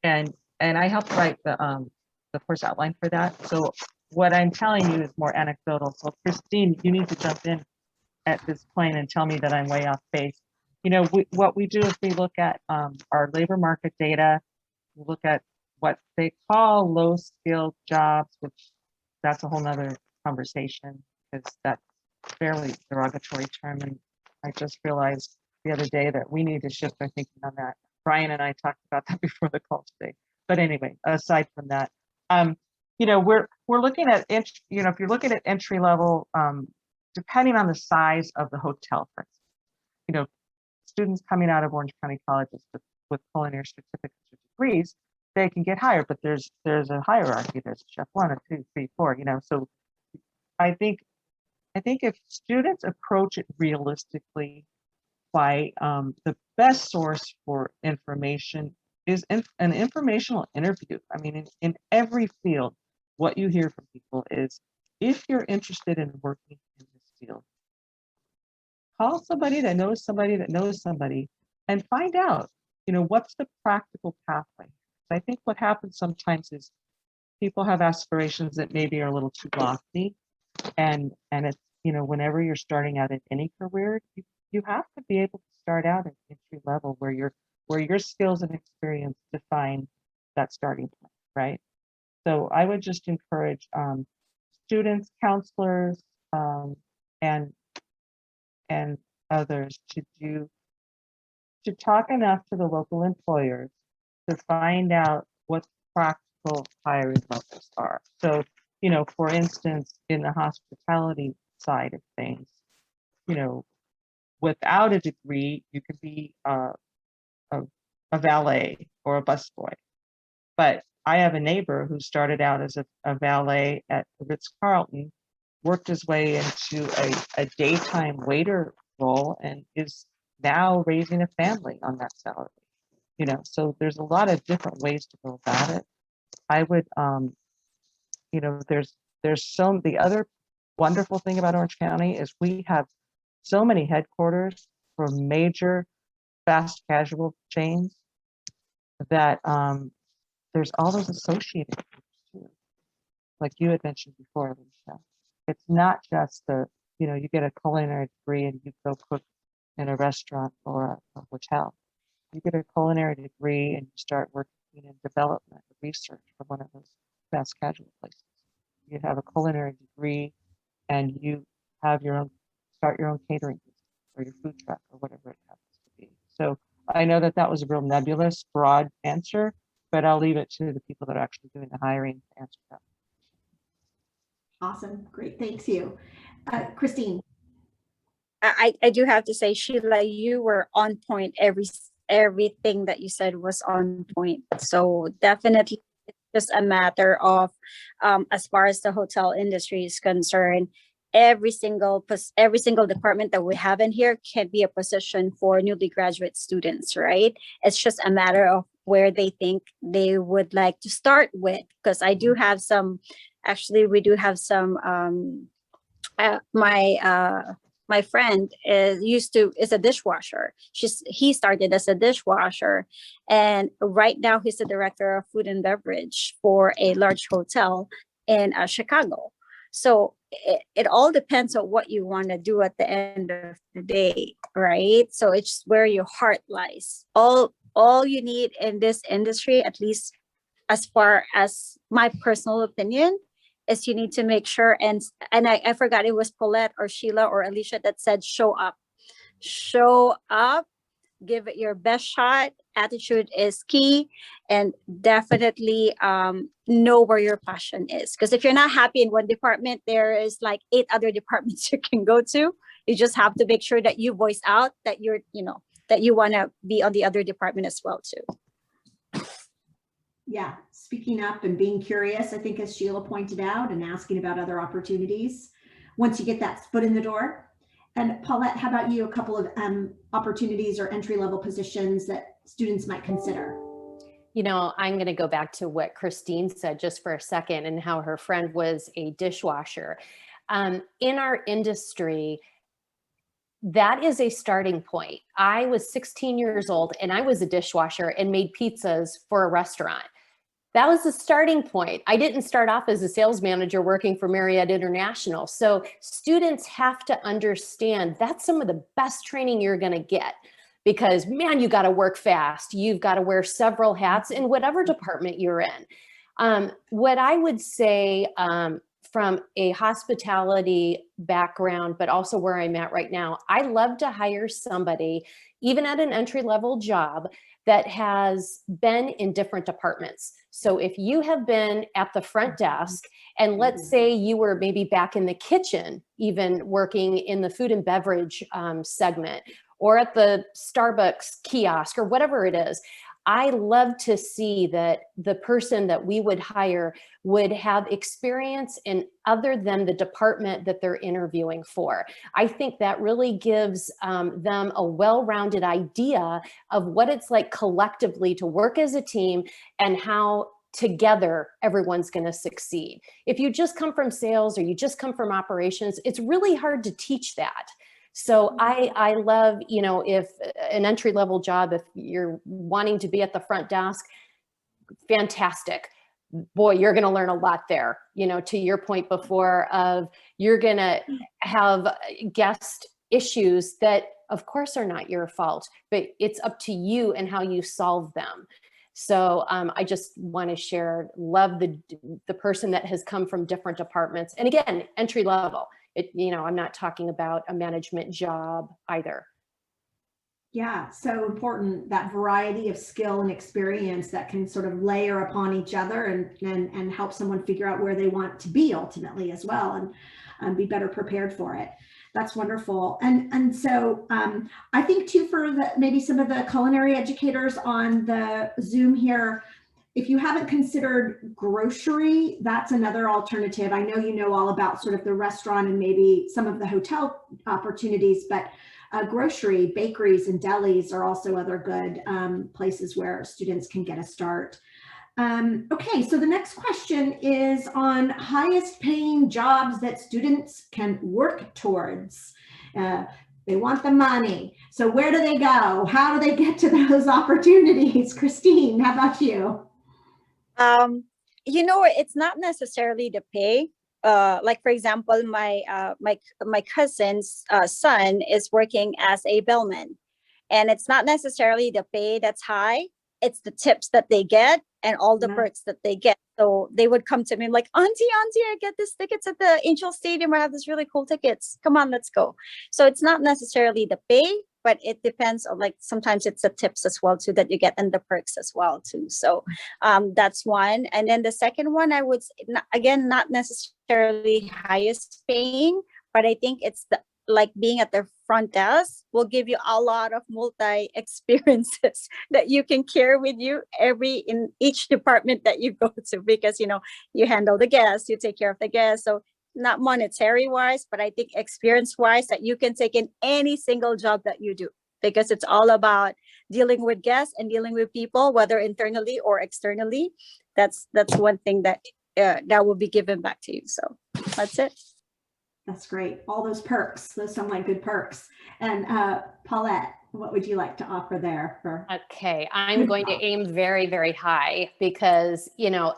and I helped write the course outline for that. So what I'm telling you is more anecdotal. So Christine, you need to jump in at this point and tell me that I'm way off base. You know, what we do is we look at our labor market data. We look at what they call low-skilled jobs, which that's a whole nother conversation because that's fairly derogatory term. And I just realized the other day that we need to shift our thinking on that. Brian and I talked about that before the call today. But anyway, aside from that, you know, we're looking at, you know, if you're looking at entry level, depending on the size of the hotel, for instance, you know, students coming out of Orange County colleges with culinary certificates or degrees, they can get hired, but there's a hierarchy. There's chef 1 or 2, 3, 4, you know. So I think if students approach it realistically, by the best source for information is an informational interview. I mean, in every field, what you hear from people is, if you're interested in working in this field, call somebody that knows somebody that knows somebody and find out, you know, what's the practical pathway. I think what happens sometimes is people have aspirations that maybe are a little too lofty, and it's, you know, whenever you're starting out in any career, you have to be able to start out at entry level where your skills and experience define that starting point, right? So I would just encourage students, counselors, and others to talk enough to the local employers to find out what practical hiring levels are. So, you know, for instance, in the hospitality side of things, you know, without a degree, you could be a valet or a busboy. But I have a neighbor who started out as a valet at the Ritz-Carlton, worked his way into a daytime waiter role, and is now raising a family on that salary. You know, so there's a lot of different ways to go about it. I would, you know, the other wonderful thing about Orange County is we have so many headquarters for major fast casual chains that there's all those associated groups too. Like you had mentioned before, Alicia. It's not just you know, you get a culinary degree and you go cook in a restaurant or a hotel. You get a culinary degree and you start working in development research for one of those fast casual places. You have a culinary degree and you have start your own catering business or your food truck or whatever it happens to be. So I know that was a real nebulous, broad answer, but I'll leave it to the people that are actually doing the hiring to answer that. Awesome. Great. Thanks you. Christine. I do have to say, Sheila, you were on point. Everything that you said was on point. So definitely it's just a matter of, as far as the hotel industry is concerned, every single department that we have in here can be a position for newly graduate students, right? It's just a matter of where they think they would like to start with. Because I do have some, actually, we do have some, my friend is a dishwasher. He started as a dishwasher, and right now he's the director of food and beverage for a large hotel in Chicago. So it all depends on what you want to do at the end of the day, right? So it's where your heart lies. All you need in this industry, at least as far as my personal opinion, is you need to make sure, and I forgot, it was Paulette or Sheila or Alicia that said show up, give it your best shot. Attitude is key, and definitely know where your passion is, because if you're not happy in one department, there is like 8 other departments you can go to. You just have to make sure that you voice out that that you want to be on the other department as well too. Yeah, speaking up and being curious, I think, as Sheila pointed out, and asking about other opportunities once you get that foot in the door. And Paulette, how about you? A couple of opportunities or entry-level positions that students might consider. You know, I'm going to go back to what Christine said just for a second, and how her friend was a dishwasher. In our industry, that is a starting point. I was 16 years old and I was a dishwasher and made pizzas for a restaurant. That was the starting point. I didn't start off as a sales manager working for Marriott International. So students have to understand that's some of the best training you're going to get, because man, you got to work fast. You've got to wear several hats in whatever department you're in. What I would say, from a hospitality background, but also where I'm at right now, I love to hire somebody, even at an entry-level job, that has been in different departments. So if you have been at the front desk, and let's say you were maybe back in the kitchen, even working in the food and beverage segment, or at the Starbucks kiosk, or whatever it is, I love to see that the person that we would hire would have experience in other than the department that they're interviewing for. I think that really gives them a well-rounded idea of what it's like collectively to work as a team, and how together everyone's going to succeed. If you just come from sales or you just come from operations, it's really hard to teach that. So I love, if an entry-level job, if you're wanting to be at the front desk, fantastic. Boy, you're going to learn a lot there. To your point before, of you're going to have guest issues that of course are not your fault, but it's up to you and how you solve them. So I just want to share, love the person that has come from different departments. And again, entry level. I'm not talking about a management job either. Yeah, so important, that variety of skill and experience that can sort of layer upon each other and help someone figure out where they want to be ultimately as well, and be better prepared for it. That's wonderful. And so I think too, for maybe some of the culinary educators on the Zoom here, if you haven't considered grocery, that's another alternative. I know you know all about sort of the restaurant and maybe some of the hotel opportunities, but grocery, bakeries, and delis are also other good places where students can get a start. Okay, so the next question is on highest paying jobs that students can work towards. They want the money. So where do they go? How do they get to those opportunities? Christine, how about you? It's not necessarily the pay. Like for example, my cousin's son is working as a bellman, and it's not necessarily the pay that's high. It's the tips that they get and all the perks that they get. So they would come to me like, auntie, I get this tickets at the Angel Stadium. I have this really cool tickets. Come on, let's go. So it's not necessarily the pay, but it depends on, like, sometimes it's the tips as well too that you get, and the perks as well too. So that's one. And then the second one, I would, again, not necessarily highest paying, but I think it's like being at the front desk will give you a lot of multi experiences that you can carry with you in each department that you go to, because you handle the guests, you take care of the guests. So not monetary wise, but I think experience wise, that you can take in any single job that you do, because it's all about dealing with guests and dealing with people, whether internally or externally. That's one thing that that will be given back to you. So that's it. That's great. All those perks, those sound like good perks. And Paulette, what would you like to offer there for? Okay, I'm going to aim very, very high because, you know,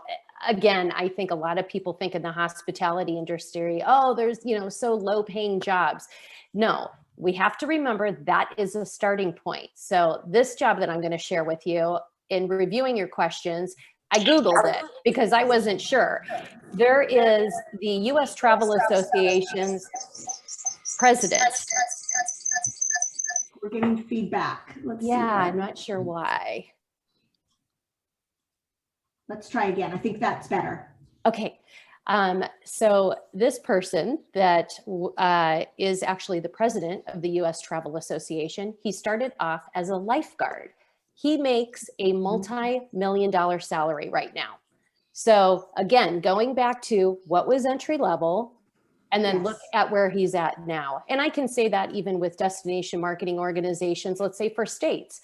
again, I think a lot of people think in the hospitality industry, oh, there's, you know, so low paying jobs. No, we have to remember that is a starting point. So this job that I'm going to share with you, in reviewing your questions, I Googled it because I wasn't sure. There is the U.S. Travel Association's president. We're getting feedback. Let's see. Yeah, I'm not sure why. Let's try again. I think that's better. Okay. So this person that is actually the president of the U.S. Travel Association, he started off as a lifeguard. He makes a multi-million-dollar salary right now. So again, going back to what was entry level, and then look at where he's at now. And I can say that even with destination marketing organizations, let's say for states.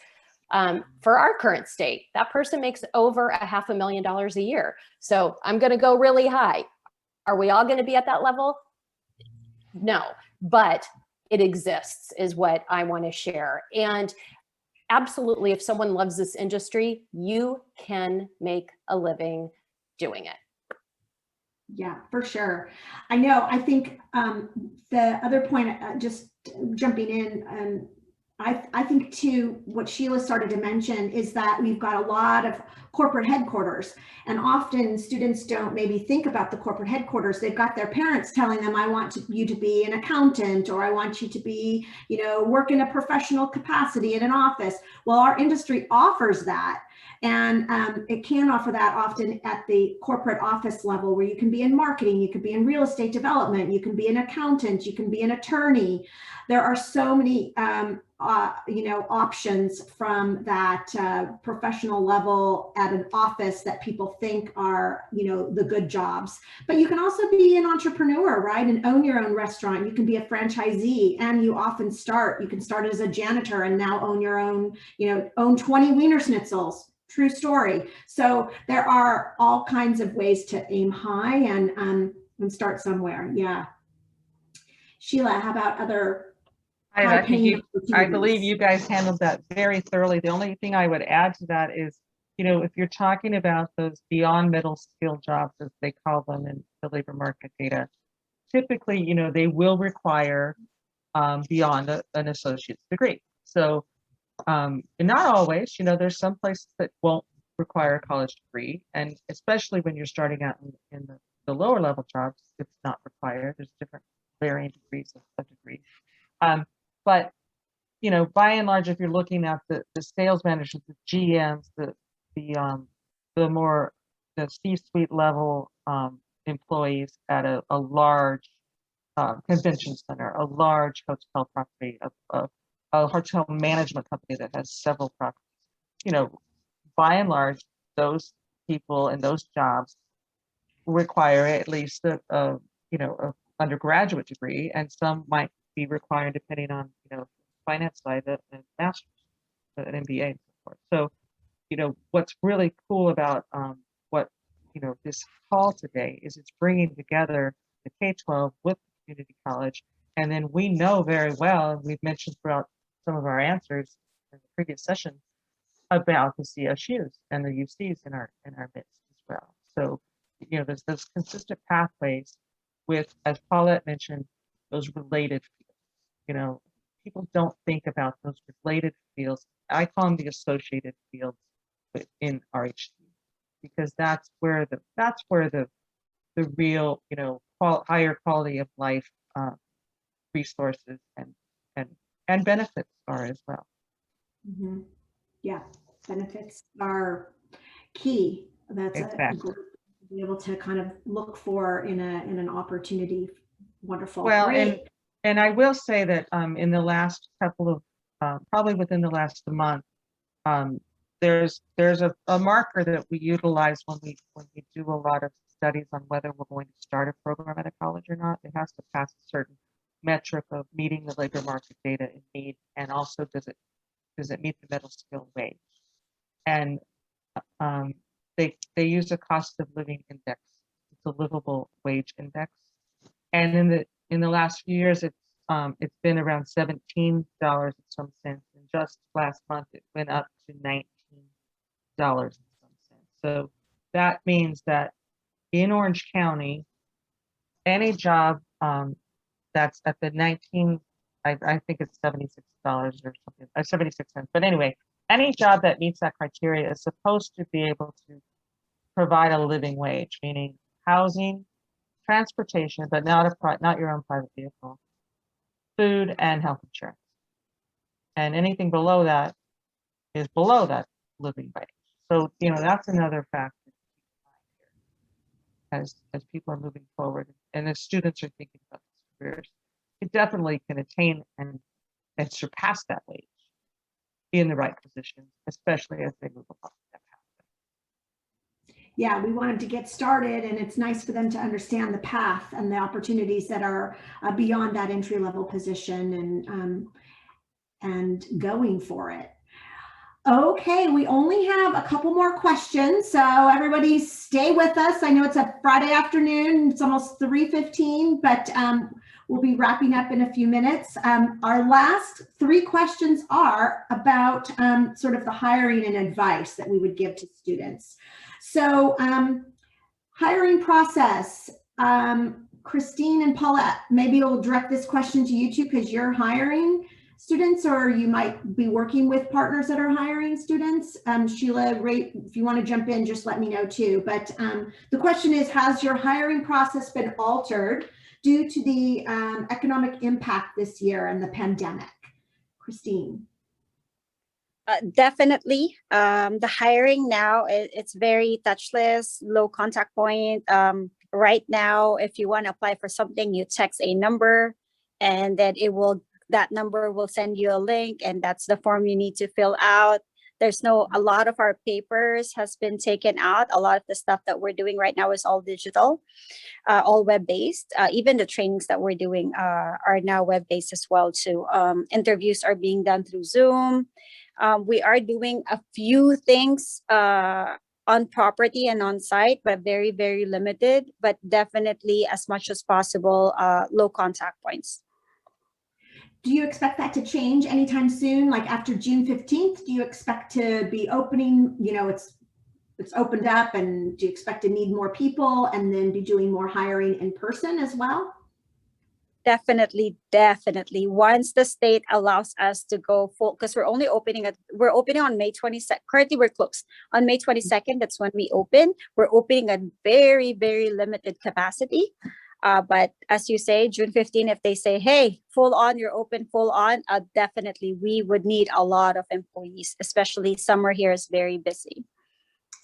For our current state, that person makes over $500,000 a year. So I'm going to go really high. Are we all going to be at that level? No, but it exists is what I want to share. And absolutely, if someone loves this industry, you can make a living doing it. Yeah, for sure. I know. I think the other point, just jumping in, I think too, what Sheila started to mention is that we've got a lot of corporate headquarters, and often students don't maybe think about the corporate headquarters. They've got their parents telling them, I want you to be an accountant, or I want you to be, you know, work in a professional capacity in an office. Well, our industry offers that. And it can offer that often at the corporate office level, where you can be in marketing, you could be in real estate development, you can be an accountant, you can be an attorney. There are so many, you know, options from that professional level at an office that people think are, you know, the good jobs. But you can also be an entrepreneur, right? And own your own restaurant. You can be a franchisee, and you often you can start as a janitor and now own your own, you know, own 20 Wiener Schnitzels. True story. So there are all kinds of ways to aim high and start somewhere. Yeah. Sheila, how about other I believe you guys handled that very thoroughly. The only thing I would add to that is, you know, if you're talking about those beyond middle skill jobs, as they call them in the labor market data, typically, you know, they will require beyond an associate's degree. So and not always, you know, there's some places that won't require a college degree. And especially when you're starting out in the lower level jobs, it's not required. There's different varying degrees of degrees. But, you know, by and large, if you're looking at the sales managers, the GMs, the more the C-suite level employees at a large convention center, a large hotel property, a hotel management company that has several properties, you know, by and large, those people in those jobs require at least a you know, a undergraduate degree, and some might be required, depending on, you know, finance side, a master's, an MBA, and so forth. So, you know, what's really cool about what, you know, this call today is it's bringing together the K-12 with the community college, and then we know very well, and we've mentioned throughout some of our answers in the previous session, about the CSUs and the UCs in our midst as well. So, you know, there's those consistent pathways with, as Paulette mentioned, those related fields. You know, people don't think about those related fields. I call them the associated fields in RHD, because that's where the real, you know, higher quality of life resources and benefits are as well. Mm-hmm. Yeah, benefits are key. That's exactly. to be able to kind of look for in an opportunity. Wonderful. Well, great. and I will say that in the last couple of probably within the last month, there's a marker that we utilize when we do a lot of studies on whether we're going to start a program at a college or not. It has to pass a certain metric of meeting the labor market data in need, and also does it meet the middle skill wage? And they use a cost of living index. It's a livable wage index. And in the last few years, it's been around $17 and some cents, and just last month it went up to $19 and some cents. So that means that in Orange County, any job that's at the 19, I think it's $76 or something, 76 cents. But anyway, any job that meets that criteria is supposed to be able to provide a living wage, meaning housing, transportation, but not your own private vehicle, food, and health insurance. And anything below that is below that living wage. So, that's another factor as people are moving forward and as students are thinking about these careers. It definitely can attain and surpass that wage in the right position, especially as they move along that path. Yeah, we want them to get started, and it's nice for them to understand the path and the opportunities that are beyond that entry-level position and going for it. Okay, we only have a couple more questions, so everybody stay with us. I know it's a Friday afternoon, it's almost 3:15, but we'll be wrapping up in a few minutes. Our last three questions are about sort of the hiring and advice that we would give to students. So hiring process, Christine and Paulette, maybe we'll direct this question to you two because you're hiring students, or you might be working with partners that are hiring students. Sheila, Ray, if you want to jump in, just let me know too. But the question is, has your hiring process been altered due to the economic impact this year and the pandemic? Christine. Definitely. The hiring now, it's very touchless, low contact point. Right now, if you want to apply for something, you text a number, and then that number will send you a link, and that's the form you need to fill out. A lot of our papers has been taken out. A lot of the stuff that we're doing right now is all digital, all web-based. Even the trainings that we're doing are now web-based as well too. Interviews are being done through Zoom. We are doing a few things on property and on site, but very, very limited, but definitely as much as possible, low contact points. Do you expect that to change anytime soon? Like after June 15th, do you expect to be opening, it's opened up, and do you expect to need more people and then be doing more hiring in person as well? Definitely. Once the state allows us to go full, because we're opening on May 22nd. Currently we're closed. On May 22nd, that's when we open. We're opening at very, very limited capacity. But as you say, June 15, if they say, hey, full on, you're open full on, definitely we would need a lot of employees, especially summer here is very busy.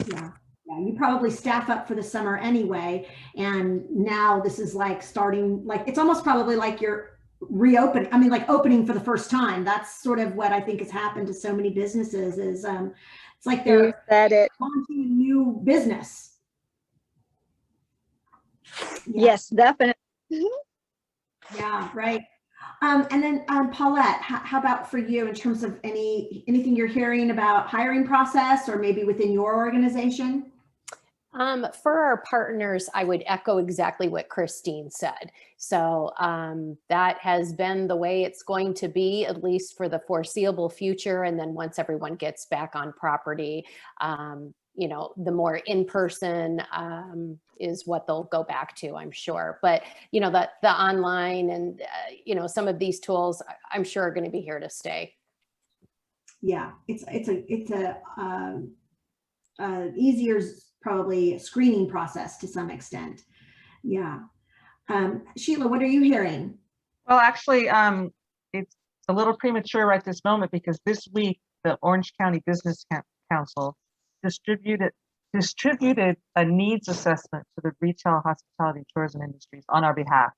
Yeah, you probably staff up for the summer anyway. And now this is like starting, like, it's almost probably like you're like opening for the first time. That's sort of what I think has happened to so many businesses is it's like they're launching a new business. Yeah. Yes, definitely. Yeah, right. And then Paulette, how about for you in terms of anything you're hearing about hiring process or maybe within your organization? For our partners, I would echo exactly what Christine said. So that has been the way it's going to be, at least for the foreseeable future. And then once everyone gets back on property, the more in-person is what they'll go back to, I'm sure. But, the online and, some of these tools, I'm sure are going to be here to stay. Yeah, it's a easier probably screening process to some extent. Yeah. Sheila, what are you hearing? Well, actually, it's a little premature right this moment because this week, the Orange County Business Council distributed a needs assessment to the retail, hospitality, and tourism industries on our behalf.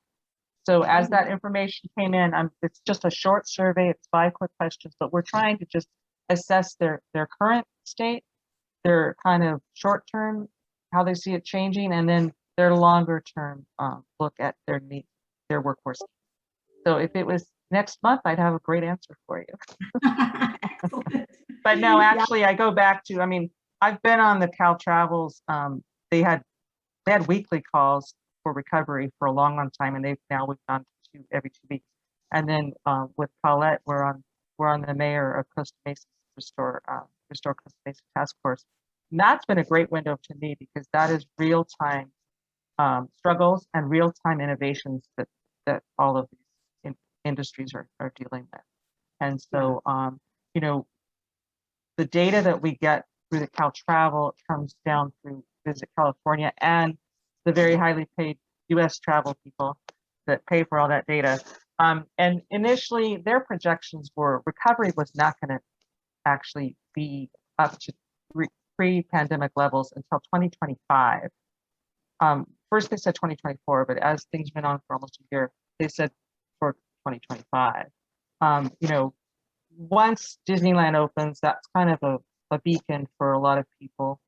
So as that information came in, it's just a short survey. It's 5 quick questions, but we're trying to just assess their current state, their kind of short term, how they see it changing, and then their longer term look at their needs, their workforce. So if it was next month, I'd have a great answer for you. Excellent. But no, actually, I go back to, I've been on the Cal Travels. They had weekly calls for recovery for a long time, and we've gone to every 2 weeks. And then with Paulette, we're on the mayor of Costa Mesa Restore Costa Mesa Task Force. And that's been a great window to me because that is real time struggles and real time innovations that all of these industries are dealing with. And so, you know, the data that we get through the Cal Travel comes down through Visit California and the very highly paid US travel people that pay for all that data. And initially their projections were recovery was not going to actually be up to pre-pandemic levels until 2025. First they said 2024, but as things went on for almost a year, they said for 2025. You know, once Disneyland opens, that's kind of a beacon for a lot of people.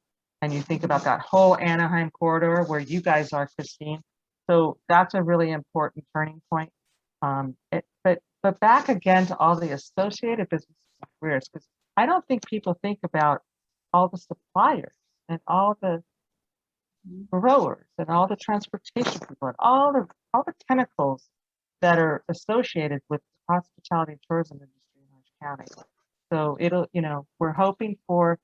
And you think about that whole Anaheim corridor where you guys are, Christine. So that's a really important turning point. But back again to all the associated businesses and careers, because I don't think people think about all the suppliers and all the growers and all the transportation people and all the tentacles that are associated with the hospitality and tourism industry in Orange County. So it'll, you know, we're hoping for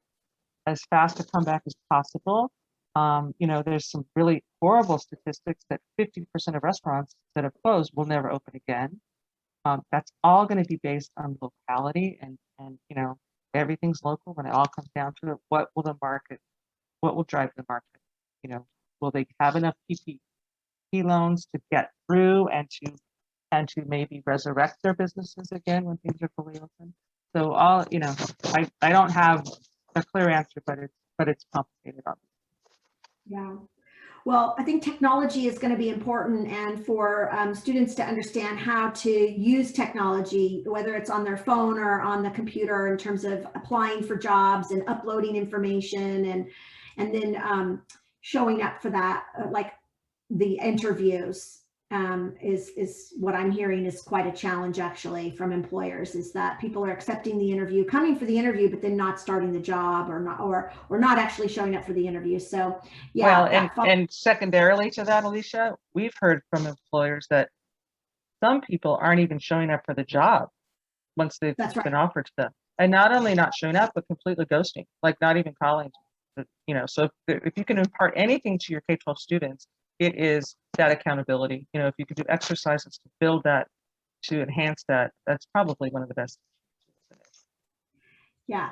as fast a comeback as possible. You know, there's some really horrible statistics that 50% of restaurants that have closed will never open again. That's all going to be based on locality and you know, everything's local when it all comes down to it. What will drive the market? You know, will they have enough PPP loans to get through and to maybe resurrect their businesses again when things are fully open? So all, you know, I don't have a clear answer, but it's complicated, obviously. Yeah. Well, I think technology is going to be important, and for students to understand how to use technology, whether it's on their phone or on the computer, in terms of applying for jobs and uploading information and then showing up for that, like the interviews is what I'm hearing is quite a challenge actually from employers, is that people are accepting the interview, coming for the interview, but then not starting the job or not actually showing up for the interview. So yeah. Well, and secondarily to that, Alicia, we've heard from employers that some people aren't even showing up for the job once they've been offered to them. And not only not showing up, but completely ghosting, like not even calling, you know. So if you can impart anything to your K-12 students, it is that accountability. You know, if you could do exercises to build that, to enhance that, that's probably one of the best. Yeah.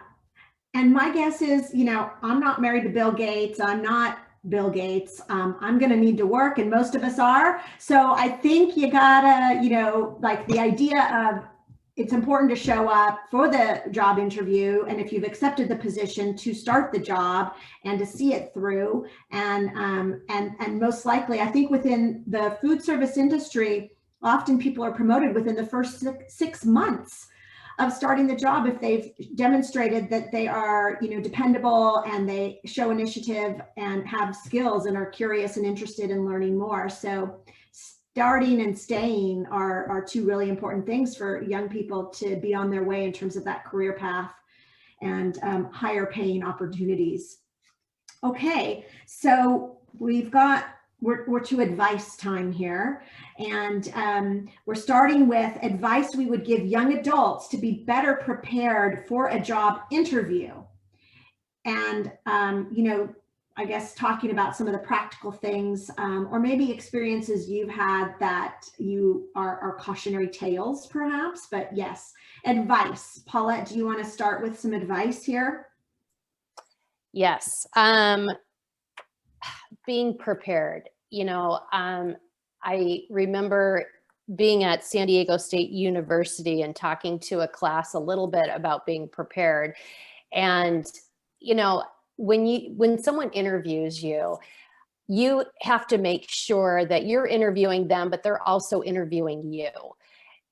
And my guess is, you know, I'm not married to Bill Gates. I'm not Bill Gates. I'm going to need to work, and most of us are. So I think you gotta, you know, like the idea of it's important to show up for the job interview, and if you've accepted the position, to start the job and to see it through. And most likely, I think within the food service industry, often people are promoted within the first 6 months of starting the job if they've demonstrated that they are, you know, dependable and they show initiative and have skills and are curious and interested in learning more. So starting and staying are two really important things for young people to be on their way in terms of that career path and higher paying opportunities. Okay, so we're to advice time here, and we're starting with advice we would give young adults to be better prepared for a job interview. And, you know, I guess talking about some of the practical things or maybe experiences you've had that you are cautionary tales perhaps, but yes, advice. Paulette, do you want to start with some advice here? Yes. Being prepared. You know, I remember being at San Diego State University and talking to a class a little bit about being prepared. And, you know, when someone interviews you, you have to make sure that you're interviewing them, but they're also interviewing you.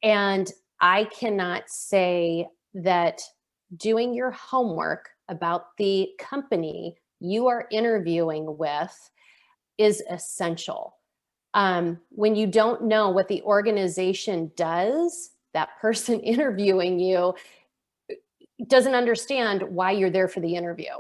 And I cannot say that doing your homework about the company you are interviewing with is essential. When you don't know what the organization does, that person interviewing you doesn't understand why you're there for the interview.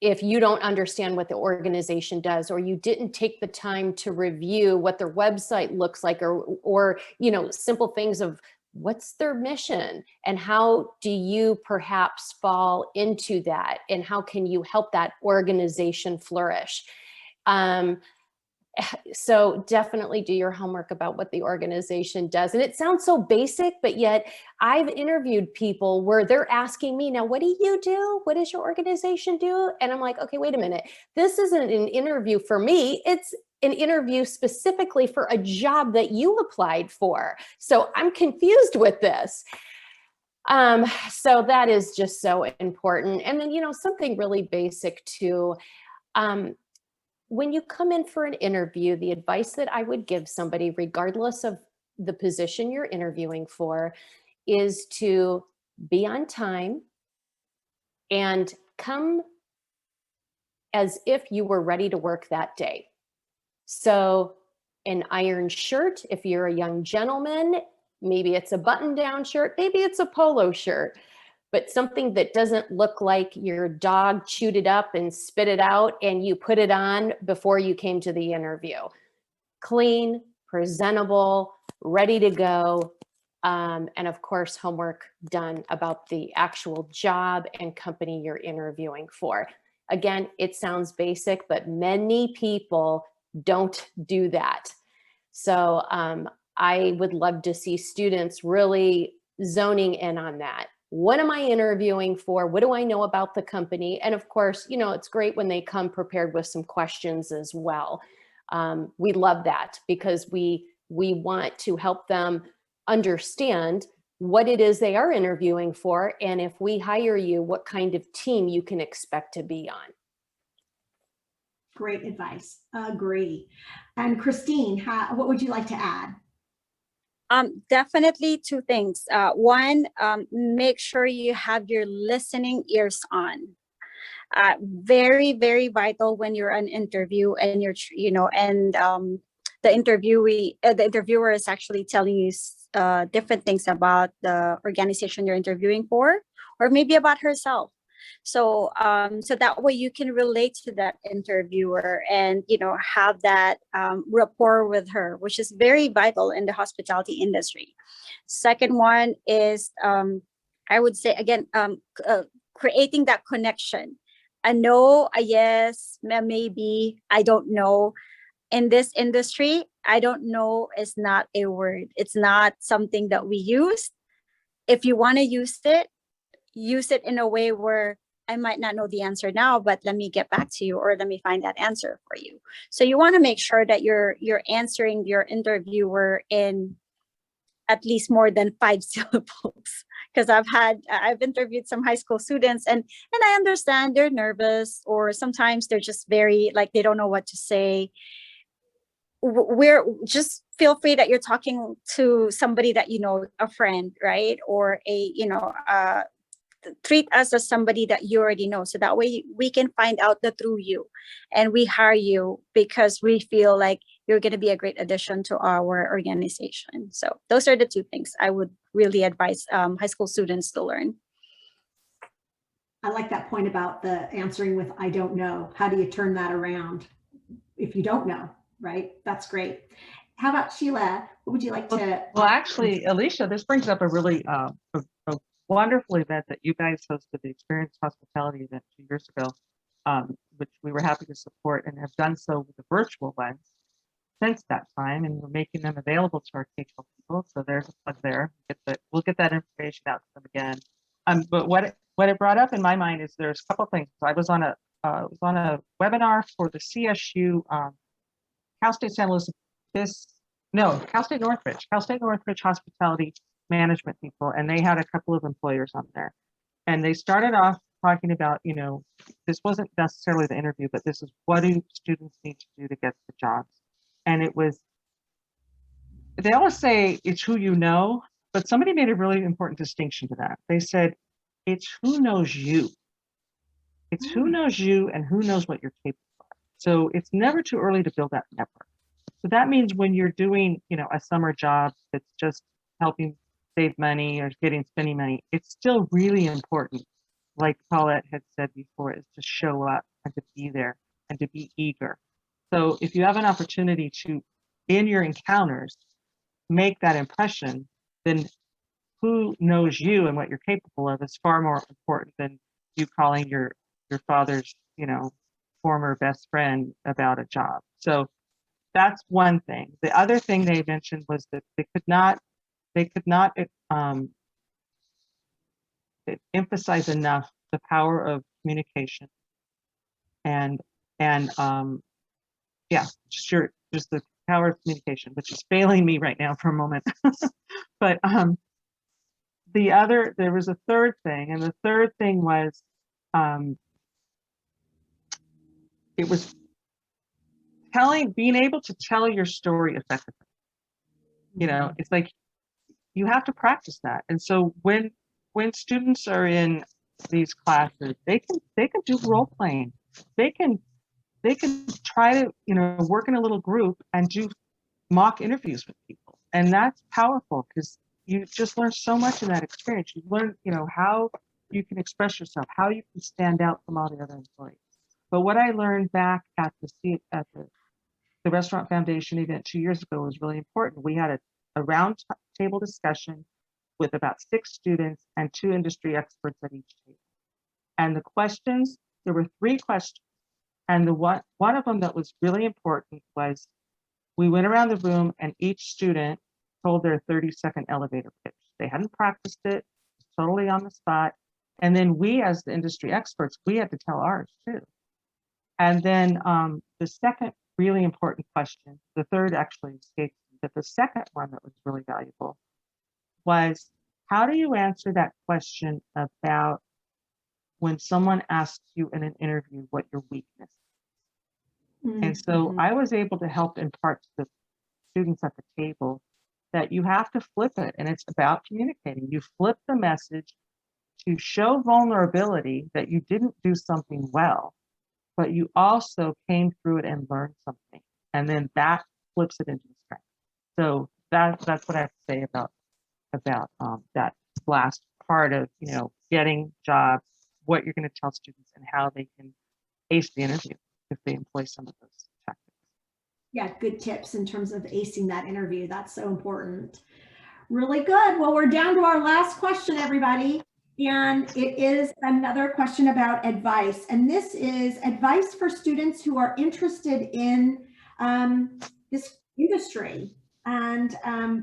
if you don't understand what the organization does, or you didn't take the time to review what their website looks like, or you know, simple things of what's their mission and how do you perhaps fall into that, and how can you help that organization flourish. So definitely do your homework about what the organization does. And it sounds so basic, but yet I've interviewed people where they're asking me, now, what do you do? What does your organization do? And I'm like, okay, wait a minute. This isn't an interview for me. It's an interview specifically for a job that you applied for. So I'm confused with this. So that is just so important. And then, you know, something really basic too. When you come in for an interview, the advice that I would give somebody, regardless of the position you're interviewing for, is to be on time and come as if you were ready to work that day. So an iron shirt, if you're a young gentleman, maybe it's a button-down shirt, maybe it's a polo shirt, but something that doesn't look like your dog chewed it up and spit it out and you put it on before you came to the interview. Clean, presentable, ready to go. And of course, homework done about the actual job and company you're interviewing for. Again, it sounds basic, but many people don't do that. So I would love to see students really zoning in on that. What am I interviewing for? What do I know about the company? And of course, you know, it's great when they come prepared with some questions as well. We love that because we want to help them understand what it is they are interviewing for. And if we hire you, what kind of team you can expect to be on. Great advice. Agree. And Christine, what would you like to add? Definitely two things. One, make sure you have your listening ears on. Very, very vital when you're on interview and you're, you know, and the interviewer is actually telling you different things about the organization you're interviewing for, or maybe about herself. So that way you can relate to that interviewer and, you know, have that rapport with her, which is very vital in the hospitality industry. Second one is, I would say, again, creating that connection. A no, a yes, a maybe, I don't know. In this industry, I don't know is not a word. It's not something that we use. If you want to use it in a way where I might not know the answer now, but let me get back to you, or let me find that answer for you. So you want to make sure that you're answering your interviewer in at least more than 5 syllables. Because I've interviewed some high school students and I understand they're nervous, or sometimes they're just very, like, they don't know what to say. We're just feel free that you're talking to somebody that, you know, a friend, right? Or a, you know, treat us as somebody that you already know. So that way we can find out the true you, and we hire you because we feel like you're going to be a great addition to our organization. So those are the two things I would really advise high school students to learn. I like that point about the answering with, I don't know. How do you turn that around if you don't know, right? That's great. How about Sheila? What would you like to? Well, actually, Alicia, this brings up a really a wonderful event that you guys hosted, the Experience Hospitality event 2 years ago, which we were happy to support and have done so with a virtual lens since that time, and we're making them available to our K-12 people. So there's a plug there. We'll get that information out to them again. But what it brought up in my mind is there's a couple things. I was on a webinar for the CSU Cal State San Luis Cal State Northridge Hospitality Management people, and they had a couple of employers on there, and they started off talking about, you know, this wasn't necessarily the interview, but this is what do students need to do to get the jobs. And it was, they always say it's who you know, but somebody made a really important distinction to that. They said it's who knows you. It's who knows you and who knows what you're capable of. So it's never too early to build that network. So that means when you're doing, you know, a summer job that's just helping save money or spending money, it's still really important like Paulette had said before, is to show up and to be there and to be eager. So if you have an opportunity to, in your encounters, make that impression, then who knows you and what you're capable of is far more important than you calling your father's, former best friend about a job. So that's one thing. The other thing they mentioned was that they could not emphasize enough the power of communication and just the power of communication, which is failing me right now for a moment. But there was a third thing, and the third thing was it was being able to tell your story effectively. It's like you have to practice that. And so when students are in these classes, they can do role playing. They can try to work in a little group and do mock interviews with people, and that's powerful because you just learn so much in that experience. You learn how you can express yourself, how you can stand out from all the other employees. But what I learned back at the Restaurant Foundation event 2 years ago was really important. We had a round table discussion with about 6 students and 2 industry experts at each table. And the questions, there were 3 questions. And one of them that was really important was we went around the room and each student told their 30-second elevator pitch. They hadn't practiced it, totally on the spot. And then we, as the industry experts, we had to tell ours too. And then the second really important question, the third actually escaped me, but the second one that was really valuable was, how do you answer that question about when someone asks you in an interview what your weakness is? Mm-hmm. And so I was able to help impart to the students at the table that you have to flip it, and it's about communicating. You flip the message to show vulnerability that you didn't do something well, but you also came through it and learned something, and then that flips it into strength. So that's what I have to say about that last part of getting jobs, what you're going to tell students, and how they can ace the interview if they employ some of those tactics. Yeah, good tips in terms of acing that interview. That's so important. Really good. Well, we're down to our last question, everybody. And it is another question about advice. And this is advice for students who are interested in this industry and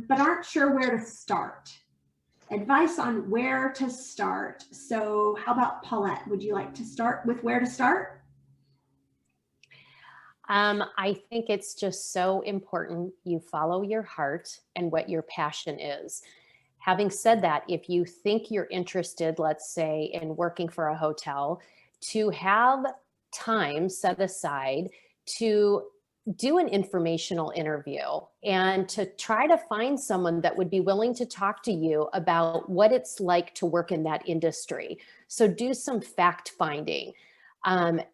but aren't sure where to start. Advice on where to start. So how about Paulette? Would you like to start with where to start? I think it's just so important you follow your heart and what your passion is. Having said that, if you think you're interested, let's say, in working for a hotel, to have time set aside to do an informational interview and to try to find someone that would be willing to talk to you about what it's like to work in that industry. So do some fact finding. And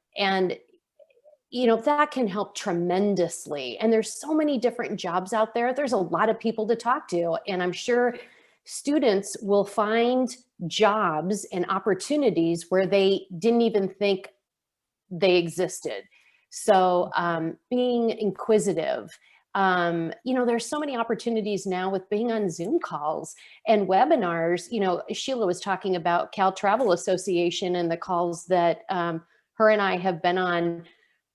that can help tremendously. And there's so many different jobs out there. There's a lot of people to talk to. And I'm sure students will find jobs and opportunities where they didn't even think they existed. So being inquisitive, there's so many opportunities now with being on Zoom calls and webinars. Sheila was talking about Cal Travel Association and the calls that her and I have been on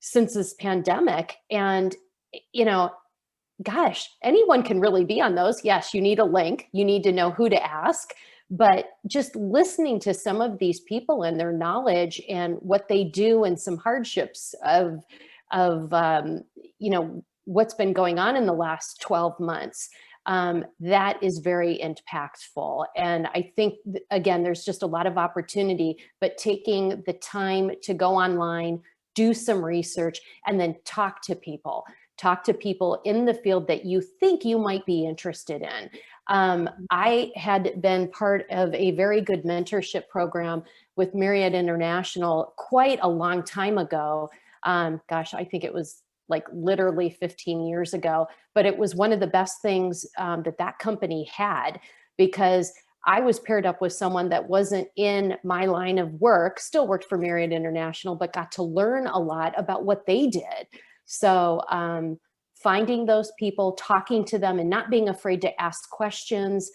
since this pandemic. And, gosh, anyone can really be on those. Yes, you need a link. You need to know who to ask. But just listening to some of these people and their knowledge and what they do and some hardships of what's been going on in the last 12 months, that is very impactful. And I think, again, there's just a lot of opportunity, but taking the time to go online, do some research, and then talk to people in the field that you think you might be interested in. I had been part of a very good mentorship program with Marriott International quite a long time ago. I think it was like literally 15 years ago, but it was one of the best things that company had, because I was paired up with someone that wasn't in my line of work, still worked for Marriott International, but got to learn a lot about what they did. So finding those people, talking to them, and not being afraid to ask questions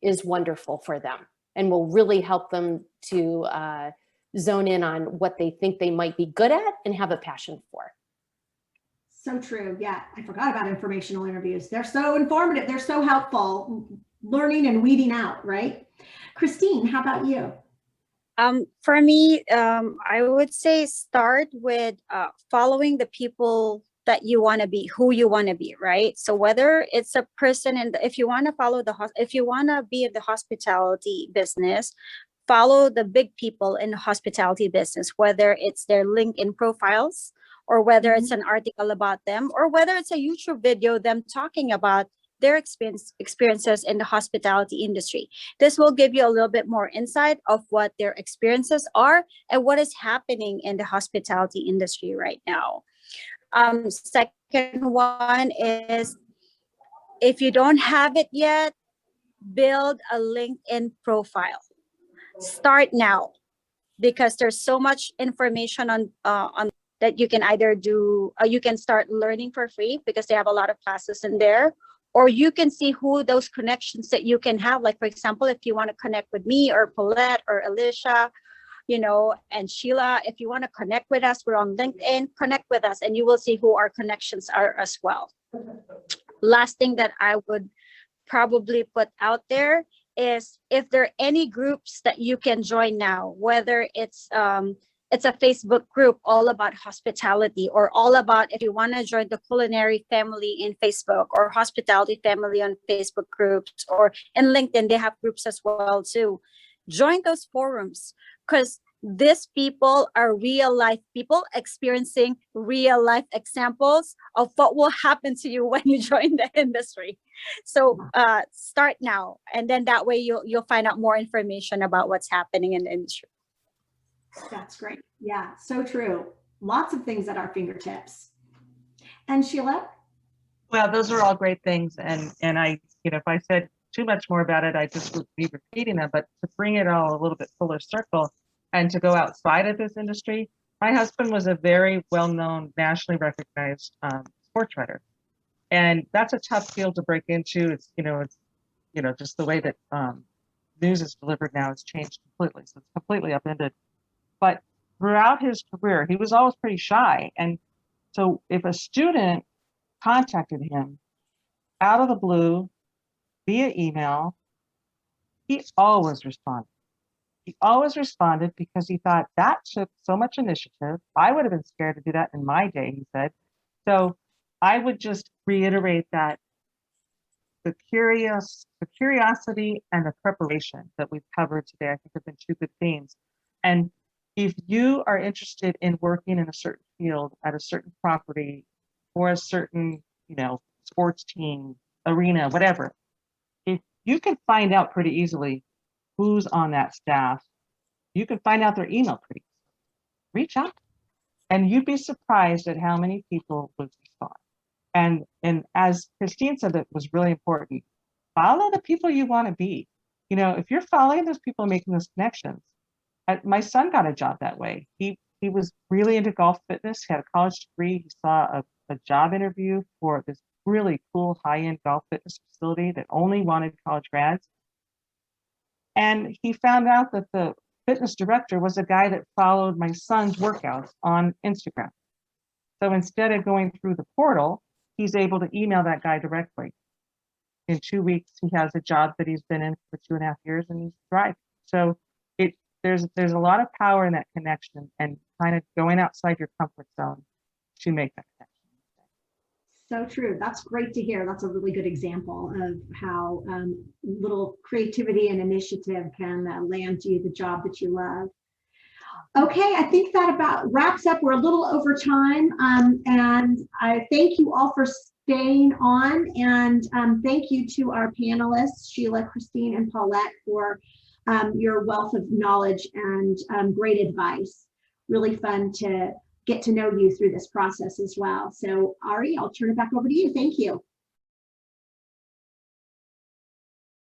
is wonderful for them, and will really help them to zone in on what they think they might be good at and have a passion for. So true. Yeah, I forgot about informational interviews. They're so informative. They're so helpful. Learning and weeding out, right? Christine, how about you? For me, I would say start with following the people that you want to be, who you want to be, right? So whether it's a person, and if you want to follow if you want to be in the hospitality business, follow the big people in the hospitality business, whether it's their LinkedIn profiles, or whether it's an article about them, or whether it's a YouTube video, them talking about their experiences in the hospitality industry. This will give you a little bit more insight of what their experiences are and what is happening in the hospitality industry right now. Second one is, if you don't have it yet, build a LinkedIn profile. Start now, because there's so much information on that you can either do, you can start learning for free because they have a lot of classes in there, or you can see who those connections that you can have. Like, for example, if you want to connect with me or Paulette or Alicia, you know, and Sheila, if you want to connect with us, we're on LinkedIn, connect with us, and you will see who our connections are as well. Last thing that I would probably put out there is, if there are any groups that you can join now, whether it's a Facebook group all about hospitality, or all about, if you want to join the Culinary family in Facebook, or hospitality family on Facebook groups, or in LinkedIn, they have groups as well too. Join those forums, because these people are real life people experiencing real life examples of what will happen to you when you join the industry. So start now, and then that way you'll find out more information about what's happening in the industry. That's great. Yeah, so true. Lots of things at our fingertips. And Sheila? Well, those are all great things. And I, if I said too much more about it, I just would be repeating them. But to bring it all a little bit fuller circle and to go outside of this industry, my husband was a very well-known, nationally recognized sports writer. And that's a tough field to break into. It's just the way that news is delivered now has changed completely. So it's completely upended. But throughout his career, he was always pretty shy. And so if a student contacted him out of the blue via email, he always responded. He always responded because he thought that took so much initiative. I would have been scared to do that in my day, he said. So I would just reiterate that the curiosity and the preparation that we've covered today, I think, have been two good themes. And if you are interested in working in a certain field at a certain property or a certain, sports team, arena, whatever, if you can find out pretty easily who's on that staff, you can find out their email pretty easily. Reach out, and you'd be surprised at how many people would respond. And as Christine said, that was really important. Follow the people you want to be. If you're following those people making those connections, my son got a job that way. He was really into golf fitness. He had a college degree. He saw a job interview for this really cool high-end golf fitness facility that only wanted college grads. And he found out that the fitness director was a guy that followed my son's workouts on Instagram. So instead of going through the portal, he's able to email that guy directly. In 2 weeks, he has a job that he's been in for 2.5 years, and he's thriving. So there's a lot of power in that connection, and kind of going outside your comfort zone to make that connection. So true. That's great to hear. That's a really good example of how little creativity and initiative can land you the job that you love. Okay, I think that about wraps up. We're a little over time, and I thank you all for staying on, and thank you to our panelists, Sheila, Christine, and Paulette, for your wealth of knowledge and great advice. Really fun to get to know you through this process as well. So Ari, I'll turn it back over to you. Thank you.